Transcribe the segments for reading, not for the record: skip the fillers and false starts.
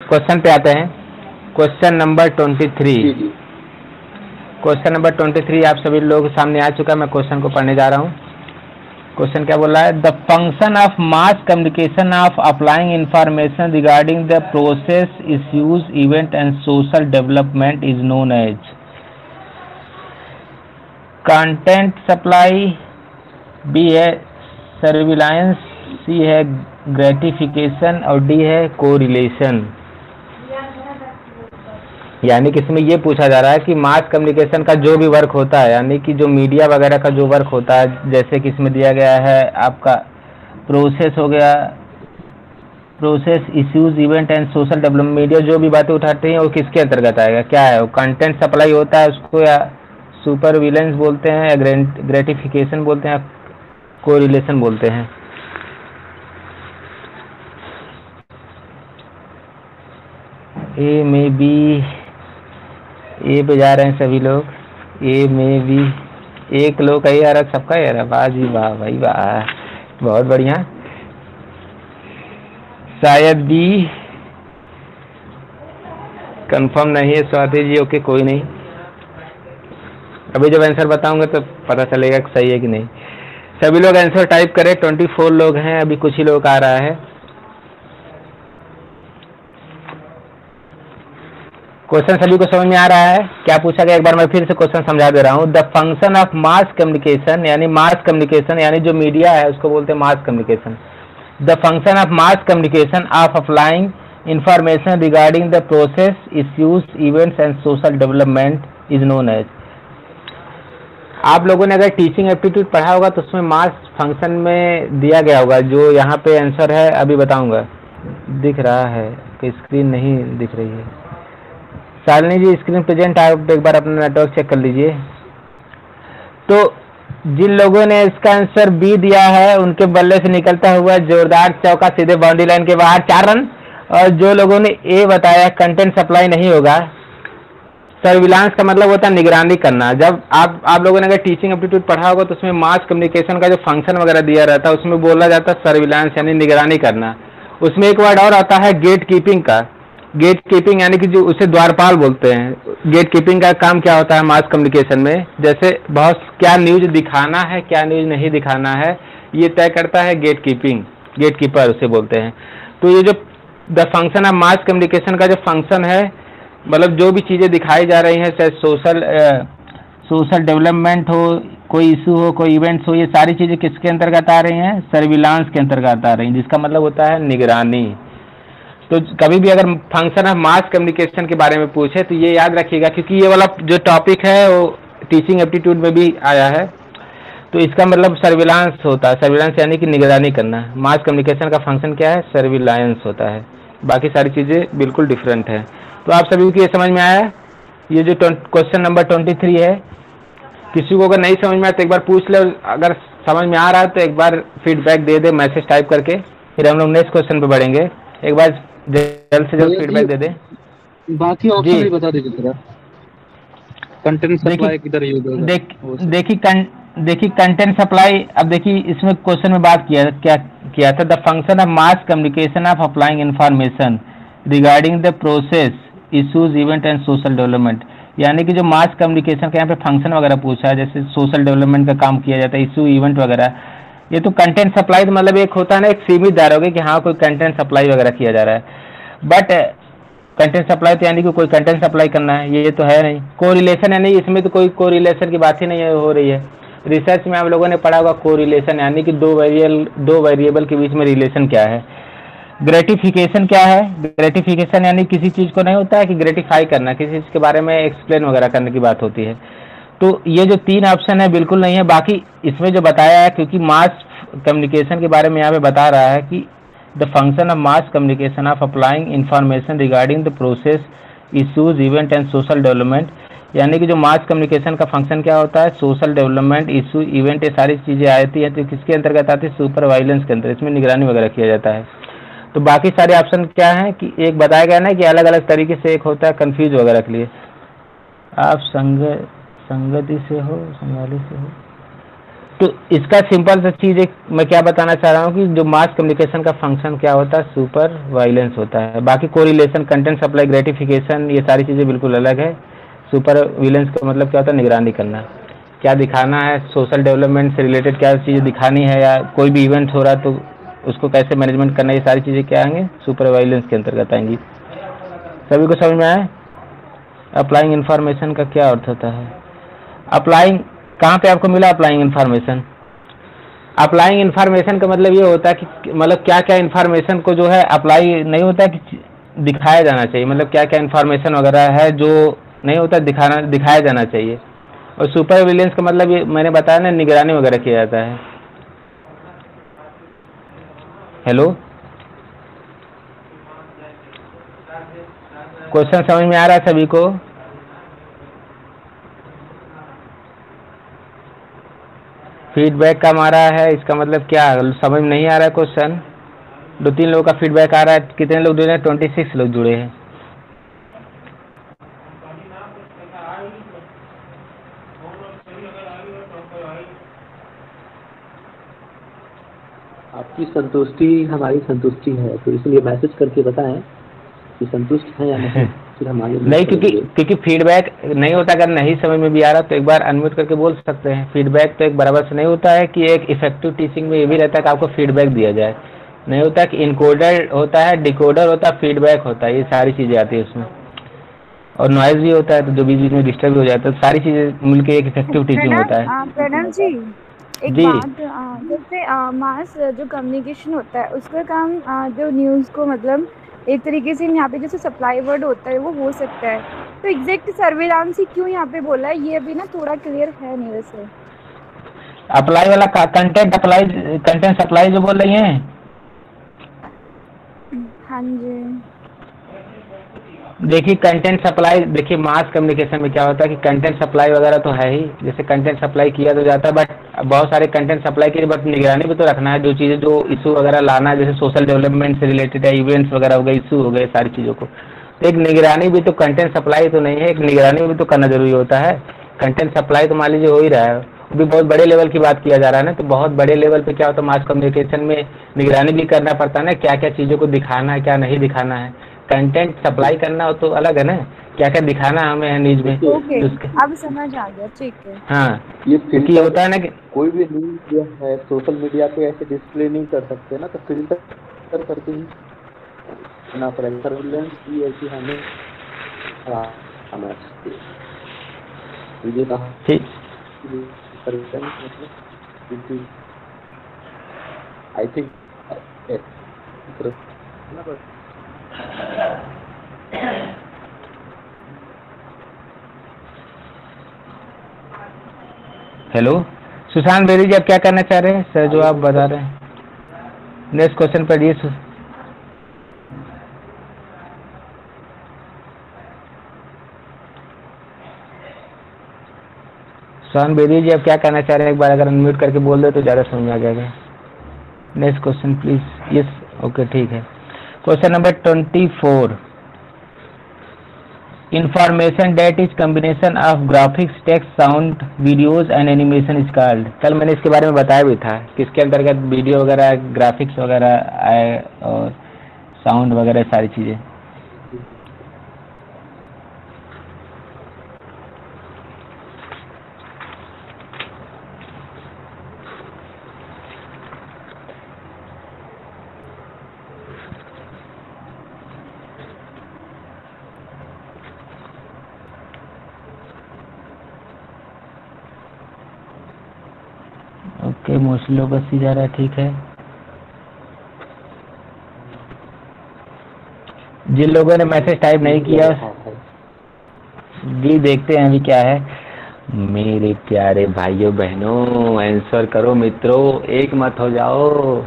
Question पे आते हैं। Question number 23। क्वेश्चन नंबर 23 आप सभी लोगों के सामने आ चुका है। मैं क्वेश्चन को पढ़ने जा रहा हूँ। क्वेश्चन क्या बोल रहा है? The function of mass communication of applying information regarding the process issues event and social development is known as. Content supply, B है सर्विलांस, सी है ग्रेटिफिकेशन और डी है कोरिलेशन। यानी कि इसमें ये पूछा जा रहा है कि मास कम्युनिकेशन का जो भी वर्क होता है, यानी कि जो मीडिया वगैरह का जो वर्क होता है, जैसे कि इसमें दिया गया है आपका प्रोसेस हो गया, process issues event and social development, media जो भी बातें उठाते हैं वो किसके अंतर्गत आएगा? क्या है वो? कंटेंट सप्लाई होता है, उसको या सुपरविलेंस बोलते हैं, या ग्रेटिफिकेशन बोलते हैं, कोरिलेशन बोलते हैं। ए में बी, ए पे जा रहे हैं सभी लोग। ए में भी एक लोग का यार, सबका यार, वाह जी वाह भाई वाह, बहुत बढ़िया। शायद बी कंफर्म नहीं है स्वाति जी। ओके कोई नहीं, अभी जब आंसर बताऊंगा तो पता चलेगा कि सही है कि नहीं। सभी लोग आंसर टाइप करें। 24 लोग हैं, अभी कुछ ही लोग आ रहा है। क्वेश्चन सभी को समझ में आ रहा है? क्या पूछा गया एक बार मैं फिर से क्वेश्चन समझा दे रहा हूँ। The function of mass communication, यानी मास कम्युनिकेशन यानी जो मीडिया है उसको बोलते हैं mass communication. The function of mass communication of applying information regarding the process issues events and social development is known as. आप लोगों ने अगर टीचिंग एप्टीट्यूड पढ़ा होगा तो उसमें मास फंक्शन में दिया गया होगा। जो यहाँ पे आंसर है अभी बताऊंगा। दिख रहा है कि स्क्रीन नहीं दिख रही है? शालिनी जी स्क्रीन प्रेजेंट, आप एक बार अपना नेटवर्क चेक कर लीजिए। तो जिन लोगों ने इसका आंसर बी दिया है उनके बल्ले से निकलता हुआ जोरदार चौका सीधे बाउंड्री लाइन के बाहर 4 रन। और जो लोगों ने ए बताया कंटेंट सप्लाई नहीं होगा, सर्विलांस का मतलब होता है निगरानी करना। जब आप लोगों ने अगर टीचिंग एप्टीट्यूड पढ़ा होगा तो उसमें मास कम्युनिकेशन का जो फंक्शन वगैरह दिया रहता है उसमें बोला जाता है सर्विलांस यानी निगरानी करना। उसमें एक वर्ड और आता है गेट कीपिंग का। गेट कीपिंग यानी कि जो उसे द्वारपाल बोलते हैं। गेट कीपिंग का काम क्या होता है मास कम्युनिकेशन में? जैसे बहुत क्या न्यूज दिखाना है, क्या न्यूज नहीं दिखाना है, ये तय करता है गेट कीपिंग, गेट कीपर उसे बोलते हैं। तो ये जो the function of mass communication का जो फंक्शन है, मतलब जो भी चीज़ें दिखाई जा रही हैं, चाहे सोशल डेवलपमेंट हो, कोई इशू हो, कोई इवेंट्स हो, ये सारी चीज़ें किसके अंतर्गत आ रही हैं? सर्विलांस के अंतर्गत आ रही हैं, जिसका मतलब होता है निगरानी। तो कभी भी अगर फंक्शन ऑफ मास कम्युनिकेशन के बारे में पूछे तो ये याद रखिएगा, क्योंकि ये वाला जो टॉपिक है वो टीचिंग एप्टीट्यूड में भी आया है। तो इसका मतलब सर्विलांस होता है। सर्विलांस यानी कि निगरानी करना। मास कम्युनिकेशन का फंक्शन क्या है? सर्विलांस होता है। बाकी सारी चीज़ें बिल्कुल डिफरेंट है। तो आप सभी को ये समझ में आया? ये जो क्वेश्चन नंबर 23 है, किसी को अगर नहीं समझ में आया तो एक बार पूछ ले। अगर समझ में आ रहा है तो एक बार फीडबैक दे दे मैसेज टाइप करके, फिर हम लोग नेक्स्ट क्वेश्चन पे बढ़ेंगे। एक बार जल्द से जल्द फीडबैक दे दे। बाकी ऑप्शन भी बता दीजिए जरा। कंटेंट सप्लाई किधर यूज होगा? देखिए कंटेंट सप्लाई, अब देखिए इसमें क्वेश्चन में बात किया था। The function of mass communication of applying information regarding the process issues event and social development. यानी कि जो मास कम्युनिकेशन का यहाँ पे फंक्शन वगैरह पूछा है, जैसे सोशल डेवलपमेंट का काम किया जाता है, इशू इवेंट वगैरह। ये तो कंटेंट सप्लाई तो मतलब एक होता है ना, एक सीमित दायरे कि हाँ कोई कंटेंट सप्लाई वगैरह किया जा रहा है। बट कंटेंट सप्लाई तो यानी कि कोई कंटेंट सप्लाई करना है, ये तो है नहीं। कोरिलेशन यानी इसमें तो कोई कोरिलेशन की बात ही नहीं हो रही है। रिसर्च में आप लोगों ने पढ़ा होगा कोरिलेशन यानी कि दो वेरिएबल के बीच में रिलेशन क्या है। ग्रेटिफिकेशन क्या है? ग्रेटिफिकेशन यानी किसी चीज़ को नहीं होता है कि ग्रेटिफाई करना, किसी चीज़ के बारे में एक्सप्लेन वगैरह करने की बात होती है। तो ये जो 3 ऑप्शन है बिल्कुल नहीं है। बाकी इसमें जो बताया है, क्योंकि मास कम्युनिकेशन के बारे में यहाँ पे बता रहा है कि the function of mass communication of applying information regarding the process issues event and social development, यानी कि जो मास कम्युनिकेशन का फंक्शन क्या होता है? सोशल डेवलपमेंट, इशू, इवेंट, ये सारी चीज़ें आती हैं तो किसके अंतर्गत आती है? सुपरवाइलेंस के अंदर। इसमें निगरानी वगैरह किया जाता है। तो बाकी सारे ऑप्शन क्या हैं कि एक बताया गया ना कि अलग अलग तरीके से, एक होता है कंफ्यूज वगैरह के लिए। आप संगति से हो, संगाली से हो, तो इसका सिंपल सा चीज़ एक मैं क्या बताना चाह रहा हूँ कि जो मास कम्युनिकेशन का फंक्शन क्या होता है, सुपर वाइलेंस होता है। बाकी कोरिलेशन, कंटेंट सप्लाई, ग्रेटिफिकेशन, ये सारी चीज़ें बिल्कुल अलग है। सुपर विलेंस का मतलब क्या होता है, निगरानी करना, क्या दिखाना है, सोशल डेवलपमेंट से रिलेटेड क्या चीज़ें दिखानी है, या कोई भी इवेंट हो रहा है तो उसको कैसे मैनेजमेंट करना है, ये सारी चीज़ें क्या आएंगे, सुपर वाइलेंस के अंतर्गत आएंगी। सभी को समझ में आए? अप्लाइंग इन्फॉर्मेशन का क्या अर्थ होता है? अप्लाइंग कहाँ पे आपको मिला अप्लाइंग इन्फॉर्मेशन? अप्लाइंग इन्फॉर्मेशन का मतलब ये होता है कि मतलब क्या क्या इन्फॉर्मेशन को जो है अप्लाई नहीं होता है कि दिखाया जाना चाहिए, मतलब क्या क्या इन्फॉर्मेशन वगैरह है जो नहीं होता दिखाया जाना चाहिए। और सुपर विजिलेंस का मतलब ये मैंने बताया ना, निगरानी वगैरह किया जाता है। हेलो, क्वेश्चन समझ में आ रहा है सभी को? फीडबैक का मारा है, इसका मतलब क्या समझ में नहीं आ रहा है क्वेश्चन? 2-3 लोगों का फीडबैक आ रहा है। कितने लोग जुड़े हैं? 26 लोग जुड़े हैं। आपकी संतुष्टि हमारी संतुष्टि है, तो इसलिए मैसेज करके बताएं कि संतुष्ट हैं या नहीं, फिर हम आगे नहीं, क्योंकि फीडबैक नहीं होता। अगर नहीं समझ में भी आ रहा तो एक बार अनम्यूट करके बोल सकते हैं। फीडबैक तो एक बराबर से नहीं होता है कि एक इफेक्टिव टीचिंग में ये भी रहता है कि आपको फीडबैक दिया जाए। नहीं होता कि इनकोडर होता है, डिकोडर होता है, फीडबैक होता है, ये सारी चीज़ें आती है उसमें। और नॉइज भी होता है, तो जो बीच बीच में डिस्टर्ब हो जाता है, तो सारी चीज़ें मिलकर एक इफेक्टिव टीचिंग होता है। प्रणव जी, एक जी बात, जैसे मास जो कम्युनिकेशन होता है उसका काम जो न्यूज़ को मतलब एक तरीके से यहाँ पे जैसे सप्लाई वर्ड होता है वो हो सकता है, तो एग्जैक्ट सर्विलांस ही क्यों यहाँ पे बोला है, ये अभी ना थोड़ा क्लियर है नहीं वैसे। अप्लाई वाला कंटेंट सप्लाई जो बोल रही हैं। हाँ जी, देखिए कंटेंट सप्लाई, देखिए मास कम्युनिकेशन में क्या होता है कि कंटेंट सप्लाई वगैरह तो है ही, जैसे कंटेंट सप्लाई किया तो जाता है, बट बहुत सारे कंटेंट सप्लाई के लिए बट निगरानी भी तो रखना है। जो चीज़ें जो इशू वगैरह लाना है, जैसे सोशल डेवलपमेंट से रिलेटेड है, इवेंट्स वगैरह हो गए, इशू हो गए, सारी चीज़ों को तो एक निगरानी भी तो, कंटेंट सप्लाई तो नहीं है, एक निगरानी भी तो करना जरूरी होता है। कंटेंट सप्लाई तो मान लीजिए हो ही रहा है, वो भी बहुत बड़े लेवल की बात किया जा रहा है ना, तो बहुत बड़े लेवल पे क्या होता है, मास कम्युनिकेशन में निगरानी भी करना पड़ता है ना, क्या क्या चीज़ों को दिखाना है, क्या नहीं दिखाना है। कंटेंट सप्लाई करना हो तो अलग है ना, क्या क्या दिखाना हमें है न्यूज में। ओके, उसके अब समझ आ गया, ठीक है। हाँ, ये क्योंकि होता है ना कि कोई भी न्यूज जो है सोशल मीडिया पे ऐसे डिस्प्ले नहीं कर सकते ना, तो फिल्टर करके ही ना पड़ेगा। सर्विलेंस की ऐसी हमें ये कहा ठीक, सर्विलेंस मतलब I think hello Sushant Bedi ji, आप क्या करना चाह रहे हैं सर, जो आप बता रहे हैं? नेक्स्ट क्वेश्चन पढ़िए। सुशांत बेदी जी, आप क्या करना चाह रहे हैं? एक बार अगर अनम्यूट करके बोल दे तो ज़्यादा समझ में आ जाएगा। Next question please. Yes, okay, ठीक है। Question number 24, information date is combination of graphics, text, sound, videos and animation is called. कल मैंने इसके बारे में बताया भी था, किसके अंतर्गत वीडियो वगैरह, ग्राफिक्स वगैरह आए और साउंड वगैरह सारी चीज़ें। ओके, मोस्टली लोग बस ही जा रहा है, ठीक है। जिन लोगों ने मैसेज टाइप नहीं किया जी, देखते हैं अभी क्या है। मेरे प्यारे भाइयों बहनों, आंसर करो मित्रों, एक मत हो जाओ,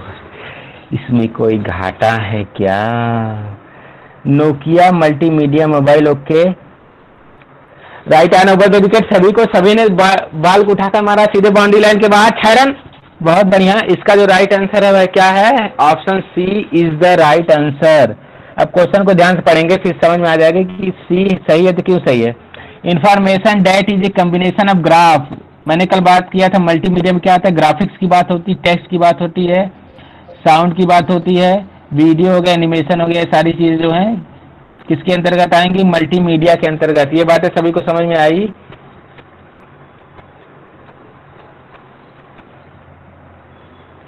इसमें कोई घाटा है क्या? Nokia multimedia mobile, okay. Right hand over the wicket, सभी ने बाल को उठाकर मारा सीधे बाउंड्री लाइन के बाहर, 6 रन, बहुत बढ़िया। इसका जो राइट आंसर है वह क्या है? Option C is the right answer. अब क्वेश्चन को ध्यान से पढ़ेंगे फिर समझ में आ जाएगा कि सी सही है तो क्यों सही है। Information date is a combination of graph, मैंने कल बात किया था मल्टीमीडिया में क्या आता है, ग्राफिक्स की बात होती है, टेक्स्ट की बात होती है, साउंड की बात होती है, वीडियो हो गया, एनिमेशन हो गया, सारी चीजें जो हैं किसके अंतर्गत आएंगी, मल्टीमीडिया के अंतर्गत। ये बातें सभी को समझ में आई?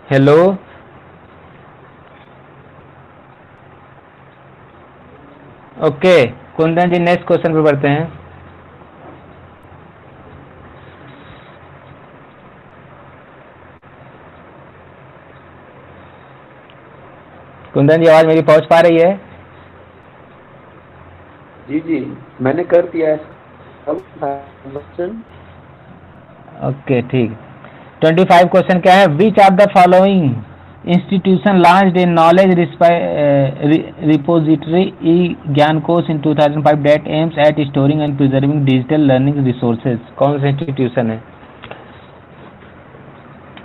हेलो, ओके कुंदन जी नेक्स्ट क्वेश्चन पे बढ़ते हैं। कुंदन जी आवाज मेरी पहुंच पा रही है? जी जी मैंने कर दिया है क्वेश्चन। ओके ठीक। 25 क्वेश्चन क्या है, which of the following institution launched a knowledge repository e Gyankosh in 2005 that aims at storing and preserving digital learning resources? कौन सा इंस्टीट्यूशन है?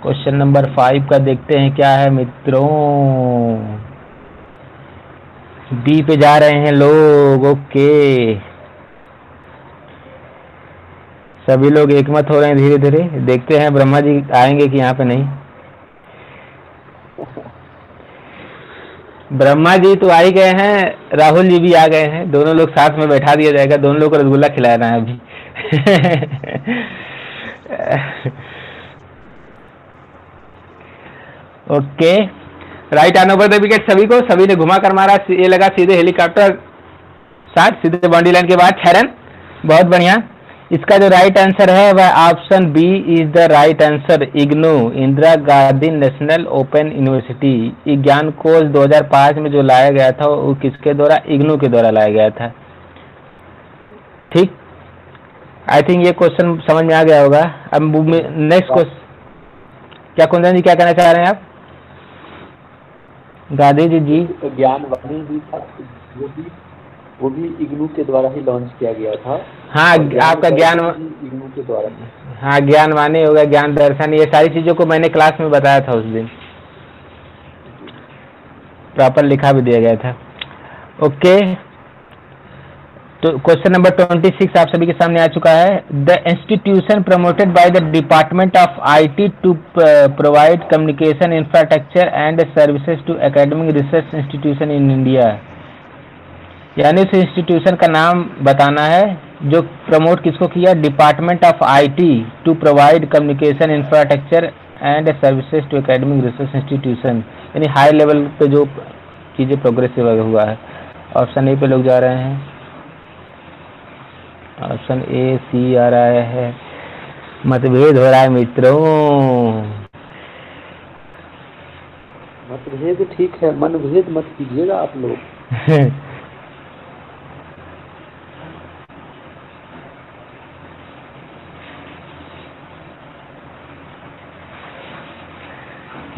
क्वेश्चन नंबर 5 का देखते हैं क्या है मित्रों। डी पे जा रहे हैं लोग। ओके सभी लोग एकमत हो रहे हैं धीरे धीरे। देखते हैं ब्रह्मा जी आएंगे कि यहाँ पे नहीं। ब्रह्मा जी तो आ ही गए हैं, राहुल जी भी आ गए हैं, दोनों लोग साथ में बैठा दिया जाएगा, दोनों लोग को रसगुल्ला खिलाना है अभी। Okay right on over the wicket सभी को, सभी ने घुमा कर मारा, ये लगा सीधे हेलीकॉप्टर शॉट, सीधे बाउंड्री लाइन के बाद 6 रन। बहुत बढ़िया। इसका जो राइट आंसर है वह option B is the right answer. IGNOU Indira Gandhi national open university Gyan Kosh 2005 में जो लाया गया था वो किसके द्वारा? इग्नू के द्वारा लाया गया था। ठीक, आई थिंक ये क्वेश्चन समझ में आ गया होगा। अब नेक्स्ट क्वेश्चन, क्या कुंदन जी क्या कहना चाह रहे हैं आप? गांधी जी ज्ञानवाणी भी था, वो भी इग्नू के द्वारा ही लॉन्च किया गया था। हाँ आपका ज्ञान इग्नू के द्वारा। हाँ ज्ञानवाणी होगा, ज्ञान दर्शन, ये सारी चीजों को मैंने क्लास में बताया था उस दिन, प्रॉपर लिखा भी दिया गया था। ओके तो क्वेश्चन नंबर 26 आप सभी के सामने आ चुका है। The institution promoted by the department of IT to provide communication infrastructure and services to academic research institution in India, यानी उस इंस्टीट्यूशन का नाम बताना है जो प्रमोट किसको किया? Department of IT to provide communication infrastructure and services to academic research institution, यानी हाई लेवल पे जो चीज़ें प्रोग्रेसिव हुआ है। ऑप्शन ए पे लोग जा रहे हैं, ऑप्शन ए सी आ रहा है, मतभेद हो रहा है मित्रों। मतभेद ठीक है, मनभेद मत कीजिएगा आप लोग।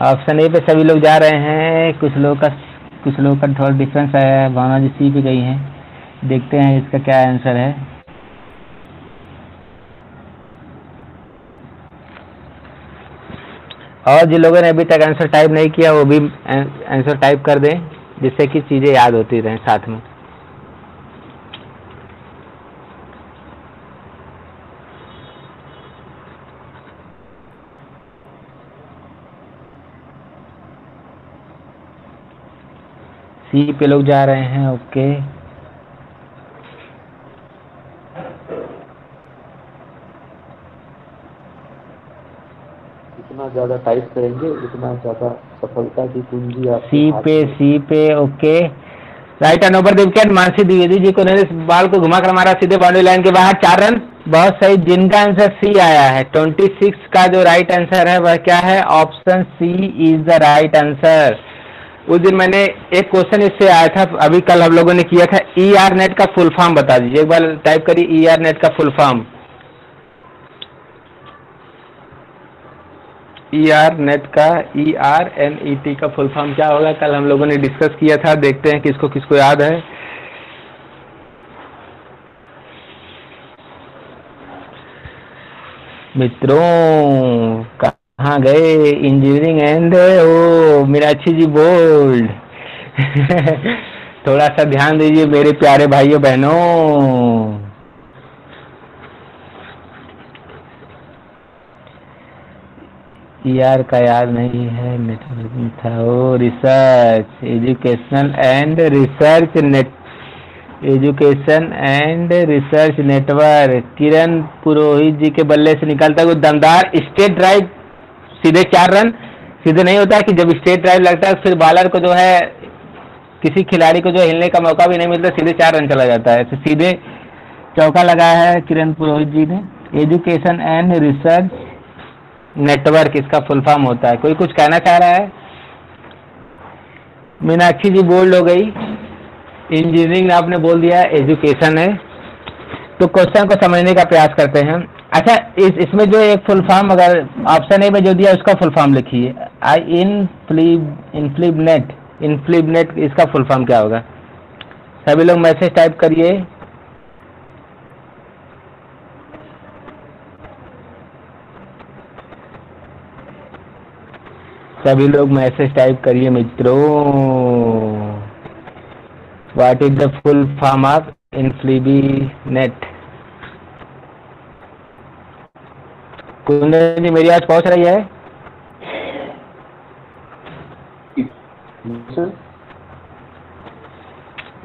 ऑप्शन ए पे सभी लोग जा रहे हैं, कुछ लोग का थोड़ा डिफरेंस है। भावना जी सी पे गई हैं, देखते हैं इसका क्या आंसर है। और जिन लोगों ने अभी तक आंसर टाइप नहीं किया वो भी आंसर टाइप कर दें, जिससे कि चीज़ें याद होती रहें साथ में। सी पे लोग जा रहे हैं। ओके जितना ज्यादा टाइप करेंगे उतना ज्यादा सफलता की कुंजी आप सी पे okay right on over the wicket. Mansi Dwivedi ji को उन्होंने बाल को घुमा कर मारा सीधे बाउंड्री लाइन के बाहर, 4 रन। बहुत सही, जिनका आंसर सी आया है 26 का जो राइट आंसर है वह क्या है? Option C is the right answer. उस दिन मैंने एक क्वेश्चन इससे आया था, अभी कल हम लोगों ने किया था। ER नेट का फुल फॉर्म बता दीजिए, एक बार टाइप करिए ER नेट का फुल फॉर्म। ER नेट का ERNET का फुल फॉर्म क्या होगा? कल हम लोगों ने डिस्कस किया था, देखते हैं किसको किसको याद है। मित्रों कहाँ गए? Engineering and O Meenakshi ji bold. थोड़ा सा ध्यान दीजिए मेरे प्यारे भाइयों बहनों। ईआर का याद नहीं है, नेटवर्किंग था वो। Research educational and research net, education and research network, Kiran Purohit ji के बल्ले से निकलता है वो दमदार स्ट्रेट ड्राइव, सीधे 4 रन। सीधे नहीं होता है कि जब स्ट्रेट ड्राइव लगता है फिर बॉलर को जो है, किसी खिलाड़ी को जो हिलने का मौका भी नहीं मिलता, सीधे 4 रन चला जाता है। तो सीधे चौका लगाया है किरण पुरोहित जी ने। एजुकेशन एंड रिसर्च नेटवर्क इसका फुल फॉर्म होता है। कोई कुछ कहना चाह रहा है? मीनाक्षी जी बोल्ड हो गई। इंजीनियरिंग आपने बोल दिया, एजुकेशन है। तो क्वेश्चन को समझने का प्रयास करते हैं। अच्छा, इसमें जो एक फुल फॉर्म अगर ऑप्शन ए में जो दिया उसका फुल फॉर्म लिखिए। इनफ्लिबनेट इसका फुल फॉर्म क्या होगा? सभी लोग मैसेज टाइप करिए। सभी लोग मैसेज टाइप करिए मित्रों। What is the full form of INFLIBNET? Kundan ji मेरी आवाज पहुंच रही है?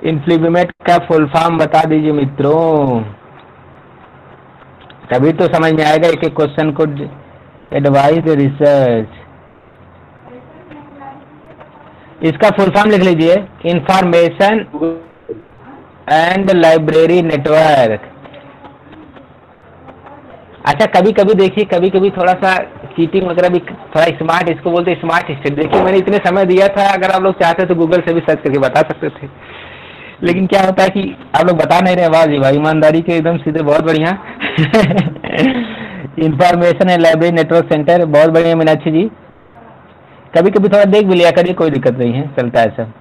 इनफ्लिबनेट का फुल फॉर्म बता दीजिए मित्रों, तभी तो समझ में आएगा एक एक क्वेश्चन को। एडवाइस रिसर्च, इसका फुल फॉर्म लिख लीजिए। Information and library network. अच्छा, कभी कभी देखिए, कभी कभी थोड़ा सा चीटिंग वगैरह भी, थोड़ा स्मार्ट, इसको बोलते हैं स्मार्ट स्टेट। देखिए मैंने इतने समय दिया था, अगर आप लोग चाहते तो गूगल से भी सर्च करके बता सकते थे, लेकिन क्या होता है कि आप लोग बता नहीं रहे। वाह जी वाह, ईमानदारी के एकदम सीधे, बहुत बढ़िया। Information and library network centre, बहुत बढ़िया मीनाक्षी जी। कभी कभी थोड़ा देख भी लिया करिए, कोई दिक्कत नहीं है, चलता है सब।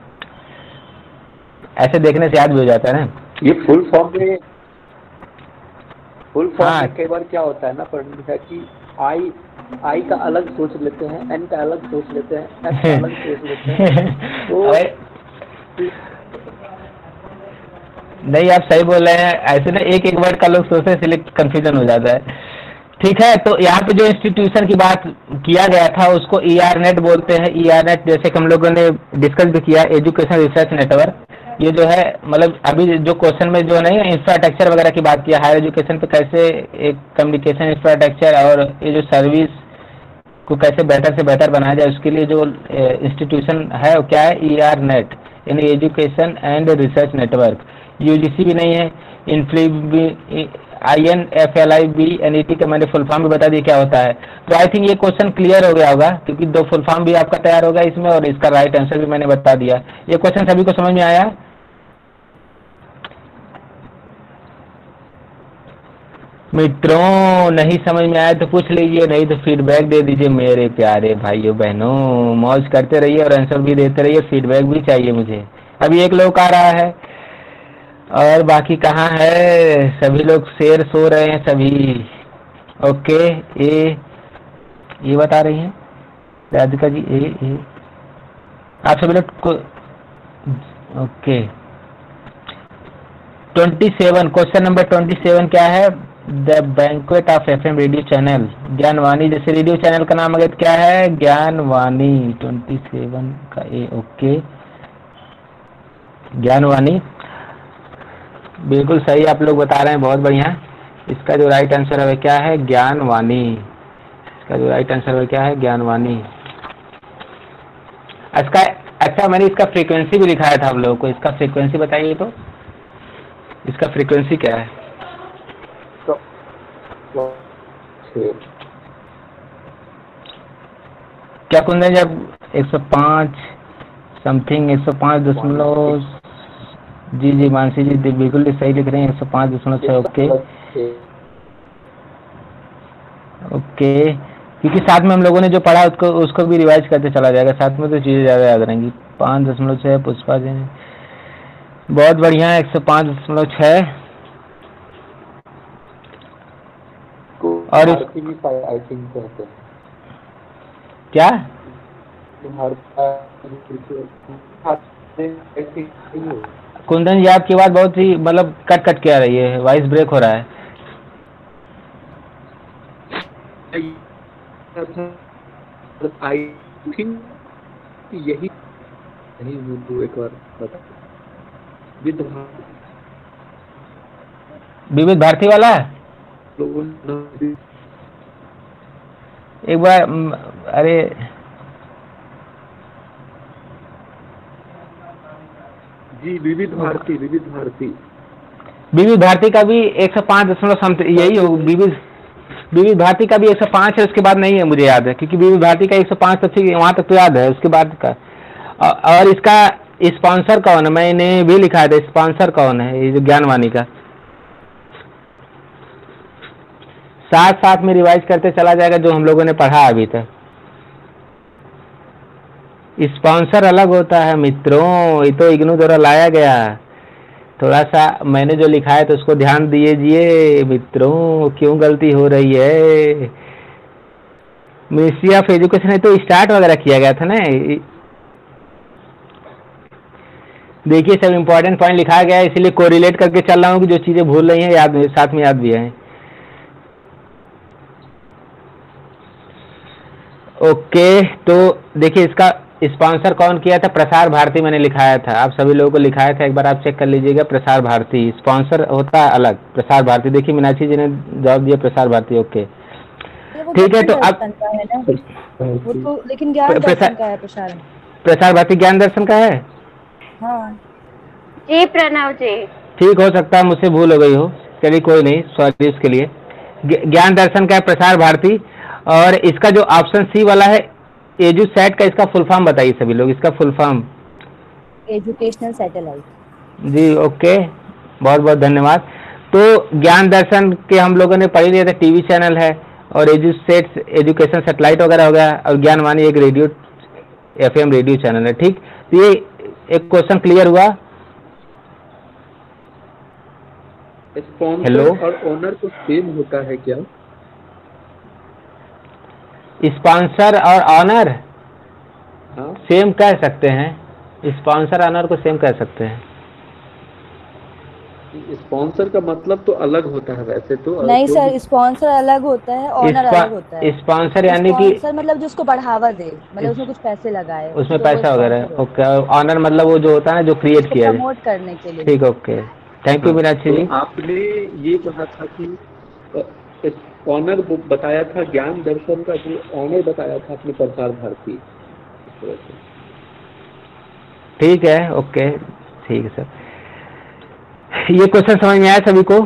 ऐसे देखने से याद भी हो जाता है ना। ये फुल फॉर्म में कई बार क्या होता है ना पढ़ने कि आई का अलग सोच लेते हैं, एन का अलग सोच लेते हैं, एस का अलग सोच लेते हैं। तो नहीं, आप सही बोल रहे हैं। ऐसे ना एक एक वर्ड का लोग सोचते हैं, इसलिए कंफ्यूजन हो जाता है। ठीक है, तो यहाँ पे जो इंस्टीट्यूशन की बात किया गया था उसको ERNet बोलते हैं। ERNet जैसे कि हम लोगों ने डिस्कस भी किया, एजुकेशन रिसर्च नेटवर्क। ये जो है मतलब अभी जो क्वेश्चन में जो नहीं इंफ्रास्ट्रक्चर वगैरह की बात किया, हायर एजुकेशन पे कैसे एक कम्युनिकेशन इंफ्रास्ट्रक्चर और ये जो सर्विस को कैसे बेहतर से बेहतर बनाया जाए, उसके लिए जो इंस्टीट्यूशन है वो क्या है? ERNet, यानी education and research network. UGC भी नहीं है। INFLIBNET का मैंने फुल फॉर्म भी बता दिया क्या होता है। तो आई थिंक ये क्वेश्चन क्लियर हो गया होगा, क्योंकि 2 फुल फॉर्म भी आपका तैयार होगा इसमें, और इसका राइट आंसर भी मैंने बता दिया। ये क्वेश्चन सभी को समझ में आया? मित्रों नहीं समझ में आया तो पूछ लीजिए, नहीं तो फीडबैक दे दीजिए मेरे प्यारे भाइयों बहनों। मौज करते रहिए और आंसर भी देते रहिए, फीडबैक भी चाहिए मुझे। अभी एक लोग आ रहा है और बाकी कहाँ है? सभी लोग शेर सो रहे हैं सभी। ओके, ये बता रही हैं राधिका जी। ए आप सभी लोग को ओके। 27 क्वेश्चन नंबर 27 क्या है? The banquet of FM radio channel Gyanvani, जैसे रेडियो चैनल का नाम अगर क्या है? ज्ञानवाणी। 27 का ए। ओके, ज्ञानवाणी बिल्कुल सही आप लोग बता रहे हैं, बहुत बढ़िया। इसका जो राइट आंसर है क्या है? ज्ञानवाणी। इसका जो राइट आंसर है क्या है? ज्ञानवाणी। इसका अच्छा, मैंने इसका फ्रीक्वेंसी भी दिखाया था आप लोगों को। इसका फ्रीक्वेंसी बताइए तो, इसका फ्रीक्वेंसी क्या है? क्या कुंदन, जब 105 समथिंग 105 जी मानसी जी बिल्कुल सही लिख रहे हैं, 105.6। ओके, क्योंकि साथ में हम लोगों ने जो पढ़ा उसको भी रिवाइज करते चला जाएगा, साथ में तो चीजें ज्यादा याद रहेंगी। 5.6 पुष्पा जी, बहुत बढ़िया। 105.6 और आई थिंक कहते हैं क्या? कुंदन जी आपकी बात बहुत ही मतलब कट के आ रही है, वॉइस ब्रेक हो रहा है। आई थिंक यही नहीं वो एक बार बता विद विविध भारती वाला है? लोगों ने एक बार अरे जी विविध भारती विविध भारती का भी 105 समथिंग यही हो। विविध विविध भारती का भी 105 है, उसके बाद नहीं है मुझे याद है, क्योंकि विविध भारती का 105 तक ठीक वहां तक तो याद है, उसके बाद का। और इसका स्पॉन्सर कौन है? मैंने भी लिखा है, स्पॉन्सर कौन है ये जो ज्ञानवाणी का? साथ साथ में रिवाइज करते चला जाएगा जो हम लोगों ने पढ़ा अभी तक। स्पॉन्सर अलग होता है मित्रों, ये तो इग्नू द्वारा लाया गया। थोड़ा सा मैंने जो लिखा है तो उसको ध्यान दीजिए मित्रों, क्यों गलती हो रही है। मिनिस्ट्री ऑफ एजुकेशन है तो स्टार्ट वगैरह किया गया था ना। देखिए सब इम्पोर्टेंट पॉइंट लिखा गया है, इसीलिए कोरिलेट करके चल रहा हूँ कि जो चीजें भूल रही हैं याद साथ में याद भी है। ओके, तो देखिए इसका स्पॉन्सर कौन किया था? प्रसार भारती मैंने लिखाया था, आप सभी लोगों को लिखाया था, एक बार आप चेक कर लीजिएगा। प्रसार भारती स्पॉन्सर होता है अलग, प्रसार भारती। देखिए मीनाक्षी जी ने जवाब दिया प्रसार भारती। ओके ठीक है, तो अब वो तो लेकिन ज्ञान दर्शन का है प्रसार भारती ज्ञान दर्शन का है। हाँ जी प्रणव जी। ठीक हो सकता है मुझसे भूल हो गई हो, चलिए कोई नहीं, सॉरी इसके लिए। ज्ञान दर्शन का है प्रसार भारती। और इसका जो ऑप्शन सी वाला है एजू सेट का, इसका फुल फॉर्म बताइए सभी लोग, इसका फुल फॉर्म। Educational satellite. जी ओके, बहुत बहुत धन्यवाद। तो ज्ञान दर्शन के हम लोगों ने पढ़ लिया था, टीवी चैनल है, और एजू सेट एजुकेशन सैटेलाइट वगैरह हो गया, और ज्ञानवाणी एक रेडियो एफएम रेडियो चैनल है। ठीक, तो ये एक क्वेश्चन क्लियर हुआ। स्पॉन्सर और ओनर को सेम होता है क्या? स्पॉन्सर और ऑनर हाँ सेम कह सकते हैं, स्पॉन्सर ऑनर को सेम कह सकते हैं। स्पॉन्सर का मतलब तो अलग होता है वैसे तो। नहीं सर, स्पॉन्सर अलग होता है, ऑनर अलग होता है। स्पॉन्सर यानी कि स्पॉन्सर मतलब जो उसको बढ़ावा दे, मतलब उसमें कुछ पैसे लगाए, उसमें तो पैसा वगैरह। ओके, ऑनर मतलब वो जो होता है ना जो क्रिएट किया जाए, प्रमोट करने के लिए। ठीक ओके, थैंक यू मीनाक्षी जी। आपने ये कहा था कि ऑनर बताया था ज्ञान दर्शन का, जो ऑनर बताया था अपने प्रसार भारती। ठीक है ओके, ठीक है सर। ये क्वेश्चन समझ में आया सभी को?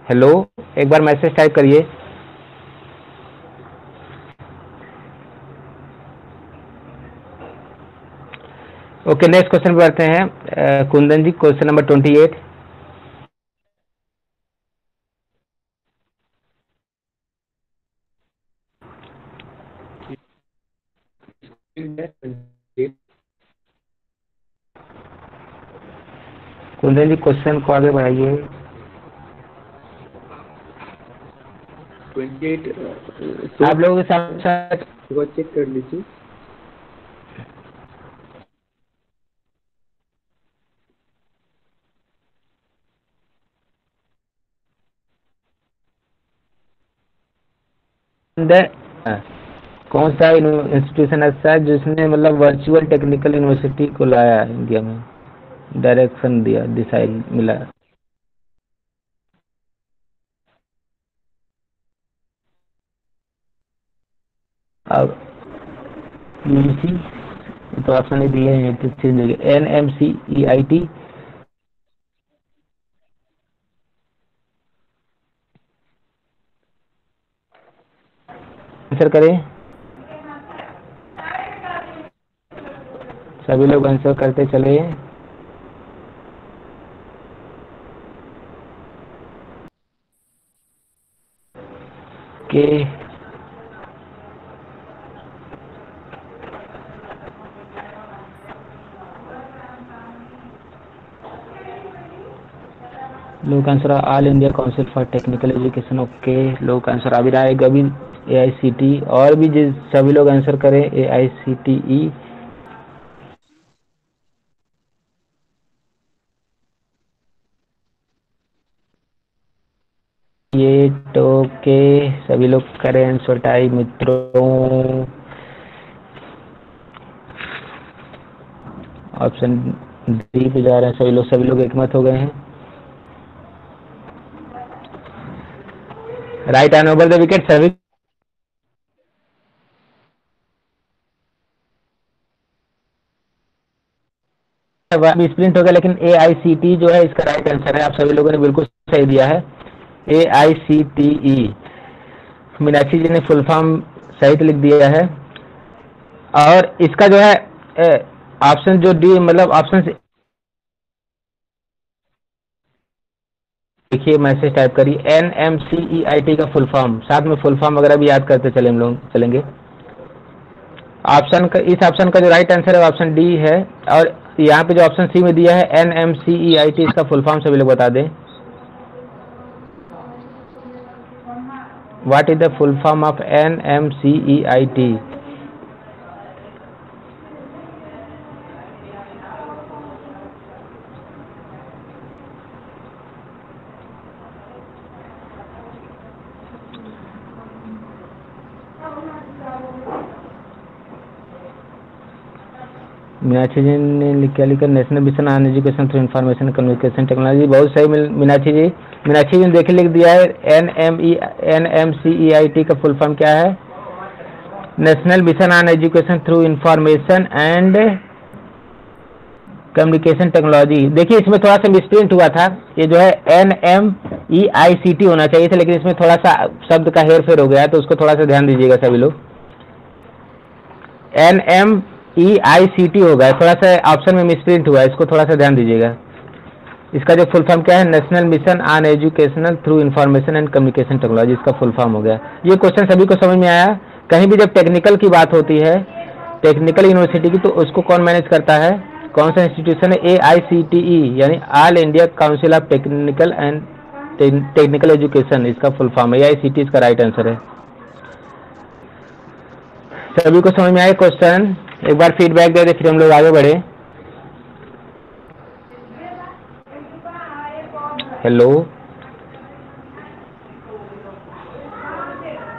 हेलो, एक बार मैसेज टाइप करिए। ओके नेक्स्ट क्वेश्चन पे बढ़ते हैं। कुंदन जी क्वेश्चन नंबर 28। कुंदन जी क्वेश्चन को आगे बढ़ाइए। 28 आप लोगों के साथ चेक कर लीजिए। कौन सा इंस्टीट्यूशन ऐसा है जिसने मतलब वर्चुअल टेक्निकल यूनिवर्सिटी को लाया इंडिया में, डायरेक्शन दिया, दिशा मिला? अब यूनिसी तो ऑप्शन नहीं दिए हैं, तो चेंज हो गया। NMCEIT आंसर करें, सभी लोग आंसर करते चले। के लोग answer all India council for technical education. Okay, लोग आंसर अभी आएगा अभी AICT, और भी जिस सभी लोग आंसर करें AICTE। क्रिएट ओके, सभी लोग करें आंसर टाइप मित्रों। ऑप्शन डी पे जा रहे हैं सभी लोग एकमत हो गए हैं। Right hand over the wicket service sprint हो गया, लेकिन AICT जो है इसका राइट आंसर है। आप सभी लोगों ने बिल्कुल सही दिया है, AICTE। मीनाक्षी जी ने फुल फॉर्म सही लिख दिया है। और इसका जो है ऑप्शन जो डी मतलब ऑप्शन देखिए, मैसेज टाइप करिए NMCEIT का फुल फॉर्म, साथ में फुल फॉर्म वगैरह भी याद करते चले हम लोग चलेंगे। ऑप्शन का इस ऑप्शन का जो राइट आंसर है ऑप्शन डी है। और यहाँ पे जो ऑप्शन सी में दिया है NMCEIT, इसका फुल फॉर्म सभी लोग बता दें। What is the full form of NMCEIT? Meenakshi ji ने क्या लिखा, national mission on education through information communication technology. बहुत सही मीनाक्षी जी ने देखे लिख दिया है। NMCEIT का फुल फॉर्म क्या है? National mission on education through information and communication technology. देखिए इसमें थोड़ा सा मिसप्रिंट हुआ था, ये जो है NMEICT होना चाहिए था, लेकिन इसमें थोड़ा सा शब्द का हेर फेर हो गया, तो उसको थोड़ा सा ध्यान दीजिएगा सभी लोग। NMEICT होगा, थोड़ा सा ऑप्शन में मिसप्रिंट हुआ है, इसको थोड़ा सा ध्यान दीजिएगा। इसका जो फुल फॉर्म क्या है? National mission on educational through information and communication technology, इसका फुल फॉर्म हो गया। ये क्वेश्चन सभी को समझ में आया? कहीं भी जब टेक्निकल की बात होती है, टेक्निकल यूनिवर्सिटी की, तो उसको कौन मैनेज करता है? कौन सा इंस्टीट्यूशन है? AICTE यानी all India council of technical and technical education, इसका फुल फॉर्म है। AICT इसका राइट आंसर है। सभी को समझ में आया क्वेश्चन? एक बार फीडबैक दे दे, फिर हम लोग आगे बढ़े। हेलो,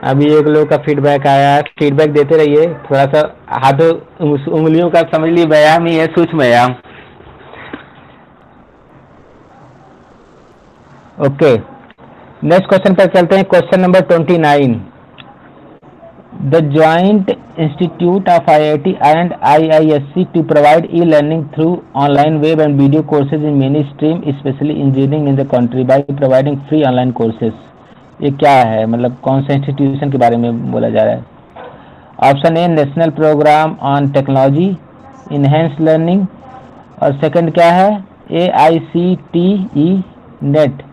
अभी एक लोग का फीडबैक आया, फीडबैक देते रहिए। थोड़ा सा हाथों उंगलियों का समझ लीजिए व्यायाम ही है, सूक्ष्म व्यायाम। ओके, नेक्स्ट क्वेश्चन पर चलते हैं। Question number 29। The Joint Institute of IIT and IISc to provide e-learning through online web and video courses in many streams, especially engineering in the country, by providing free online courses. ये क्या है, मतलब कौन सा institution के बारे में बोला जा रहा है? Option A national programme on technology enhance learning, और सेकंड क्या है? AICTE नेट,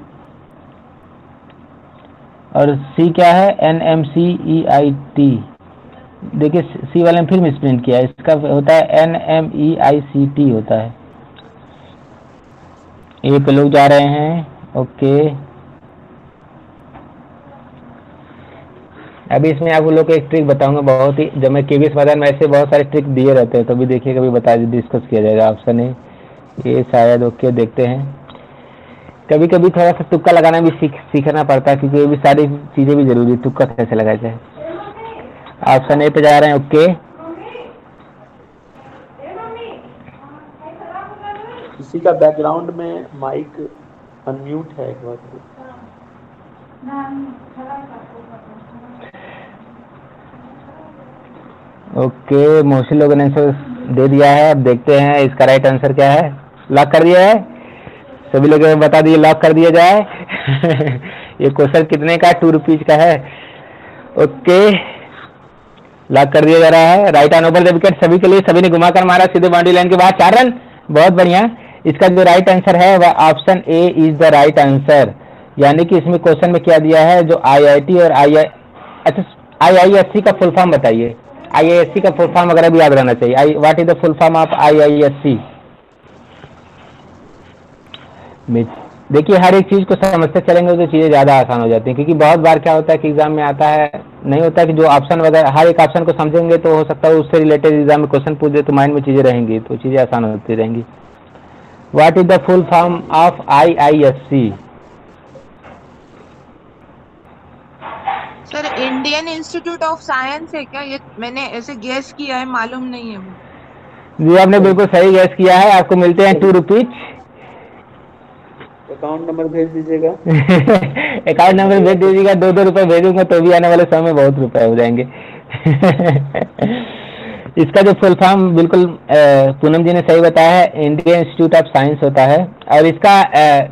और सी क्या है? NMCEIT। देखिए सी वाले ने फिर मिसप्रिंट किया, इसका होता है NMEICT होता है। ए पे लोग जा रहे हैं। ओके, अभी इसमें आप लोग को एक ट्रिक बताऊंगा, बहुत ही, जब मैं KVS मैदान में ऐसे बहुत सारे ट्रिक दिए रहते हैं, तो भी देखिए कभी बता डिस्कस किया जाएगा। ऑप्शन ए ये शायद। ओके, देखते हैं। कभी कभी थोड़ा सा तुक्का लगाना भी सीखना पड़ता है, क्योंकि ये भी सारी चीजें भी जरूरी, तुक्का कैसे लगाया जाए। ऑप्शन ए पे जा रहे हैं। ओके, किसी का बैकग्राउंड में माइक अनम्यूट है, एक बार ओके, मोस्टली लोगों ने आंसर दे दिया है। अब देखते हैं इसका राइट आंसर क्या है। लॉक कर दिया है सभी लोग, बता दिए, लॉक कर दिया जाए। ये क्वेश्चन कितने का? 2 रुपीज का है। ओके, लॉक कर दिया जा रहा है। Right on over the wicket सभी के लिए, सभी ने घुमा कर मारा सीधे बाउंड्री लाइन के बाद 4 रन। बहुत बढ़िया। इसका जो राइट आंसर है वह option A is the right answer. यानी कि इसमें क्वेश्चन में क्या दिया है, जो IIT और IISc का फुल फॉर्म बताइए। IISc का फुल फॉर्म वगैरह भी याद रहना चाहिए। What is the full form of IISc? देखिए हर एक चीज को समझते चलेंगे तो चीजें ज्यादा आसान हो जाती हैं, क्योंकि बहुत बार क्या होता है कि एग्जाम में आता है, नहीं होता है कि जो ऑप्शन वगैरह, हर एक ऑप्शन को समझेंगे तो हो सकता है उससे रिलेटेड एग्जाम में क्वेश्चन पूछ दे, तो माइंड में चीजें रहेंगी, तो चीजें आसान होती रहेंगी। What is the full form of IISc? Sir Indian institute of science है क्या? ये मैंने ऐसे गेस किया है, मालूम नहीं है मुझे। जी आपने बिल्कुल सही गैस किया है। आपको मिलते हैं 2 रुपीज। अकाउंट नंबर भेज दीजिएगा। अकाउंट नंबर भेज दीजिएगा। 2-2 रुपए भेजूंगा तो भी आने वाले समय में बहुत रुपए हो जाएंगे। इसका जो फुल फॉर्म बिल्कुल पूनम जी ने सही बताया है, इंडियन इंस्टीट्यूट ऑफ साइंस होता है। और इसका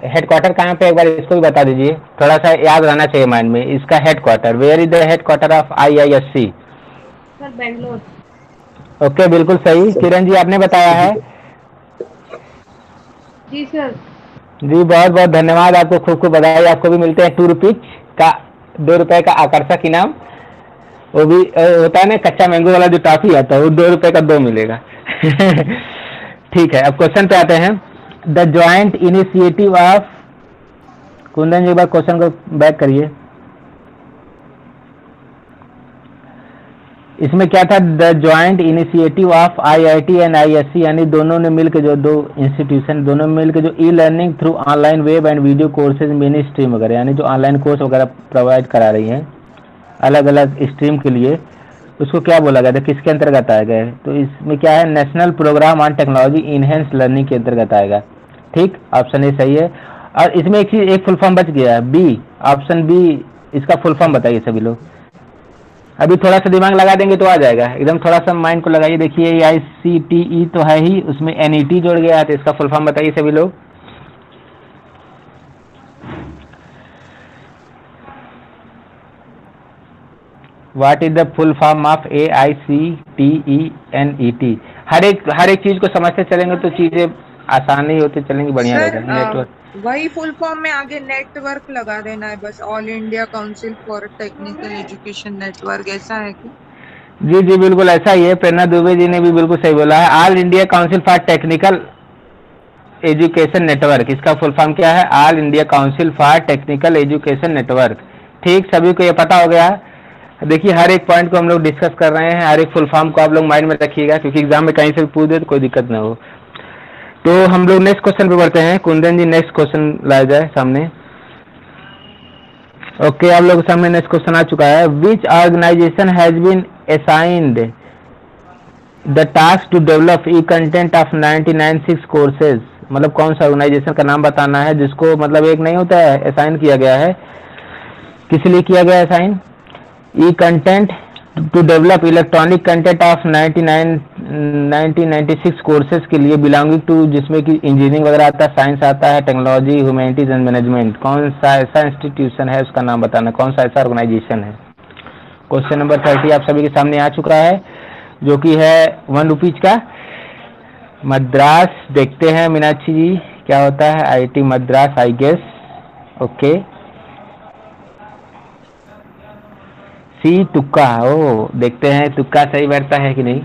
हेडक्वार्टर कहाँ पे, एक बार इसको भी बता दीजिए, थोड़ा सा याद रहना चाहिए माइंड में। इसका headquarter, where is the headquarter of IISc? Sir Bangalore. Okay बिल्कुल सही। किरण जी आपने बताया है। जी सर। जी बहुत बहुत धन्यवाद, आपको खूब खूब बधाई। आपको भी मिलते हैं 2 रुपीज का, 2 रुपए का आकर्षक इनाम। वो भी होता है ना कच्चा मैंगो वाला जो टॉफी आता है, वो 2 रुपए का 2 मिलेगा। ठीक है, अब क्वेश्चन पे आते हैं। The joint initiative of, Kundan ji एक बार क्वेश्चन को बैक करिए। इसमें क्या था? The joint initiative of IIT and ISc, यानी दोनों ने मिलकर जो, दो इंस्टीट्यूशन दोनों में मिलकर जो e learning through online web and video courses many stream वगैरह, यानी जो ऑनलाइन कोर्स वगैरह प्रोवाइड करा रही हैं अलग अलग स्ट्रीम के लिए, उसको क्या बोला गया था, किसके अंतर्गत आएगा? तो इसमें क्या है, national programme on technology enhance learning के अंतर्गत आएगा। ठीक, ऑप्शन ए सही है। और इसमें एक चीज, एक फुल फॉर्म बच गया है, बी, ऑप्शन बी, इसका फुल फॉर्म बताइए सभी लोग। अभी थोड़ा सा दिमाग लगा देंगे तो आ जाएगा, एकदम थोड़ा सा माइंड को लगाइए। देखिए ICTE तो है ही, उसमें NET जोड़ गया है, तो इसका फुल फॉर्म बताइए सभी लोग। What is the full form of AICTE? हर एक चीज को समझते चलेंगे तो चीजें आसान ही होती चलेंगी, बढ़िया रहेगा। नेटवर्क, वही फुल फॉर्म में आगे नेटवर्क लगा देना है बस, all India council for technical education network, ऐसा है क्या? जी जी बिल्कुल ऐसा ही है। प्रेरणा दुबे जी ने भी बिल्कुल सही बोला है, all India council for technical education network. इसका फुल फॉर्म क्या है? All India council for technical education network. ठीक, सभी को ये पता हो गया। देखिए हर एक पॉइंट को हम लोग डिस्कस कर रहे हैं, हर एक फुल फॉर्म को आप लोग माइंड में रखिएगा, क्योंकि एग्जाम में कहीं से भी पूछ दे तो कोई दिक्कत ना हो। तो हम लोग नेक्स्ट क्वेश्चन पे बढ़ते हैं। कुंदन जी नेक्स्ट क्वेश्चन लाया जाए सामने। ओके, आप लोगों के सामने नेक्स्ट क्वेश्चन आ चुका है। Which organization has been assigned the task to develop e content of 1996 courses? मतलब कौन सा ऑर्गेनाइजेशन का नाम बताना है जिसको, मतलब एक नहीं होता है, असाइन किया गया है। किस लिए किया गया assign? E content to develop electronic content of 1996 courses के लिए, बिलोंगिंग टू, जिसमें कि इंजीनियरिंग वगैरह आता है, साइंस आता है, टेक्नोलॉजी, ह्यूमैनिटीज एंड मैनेजमेंट। कौन सा ऐसा इंस्टीट्यूशन है, उसका नाम बताना, कौन सा ऐसा ऑर्गेनाइजेशन है। क्वेश्चन नंबर 30 आप सभी के सामने आ चुका है, जो कि है 1 रुपीज का। मद्रास, देखते हैं मीनाक्षी जी क्या होता है। IIT Madras I guess. Okay, C तुक्का। ओ, देखते हैं तुक्का सही बैठता है कि नहीं।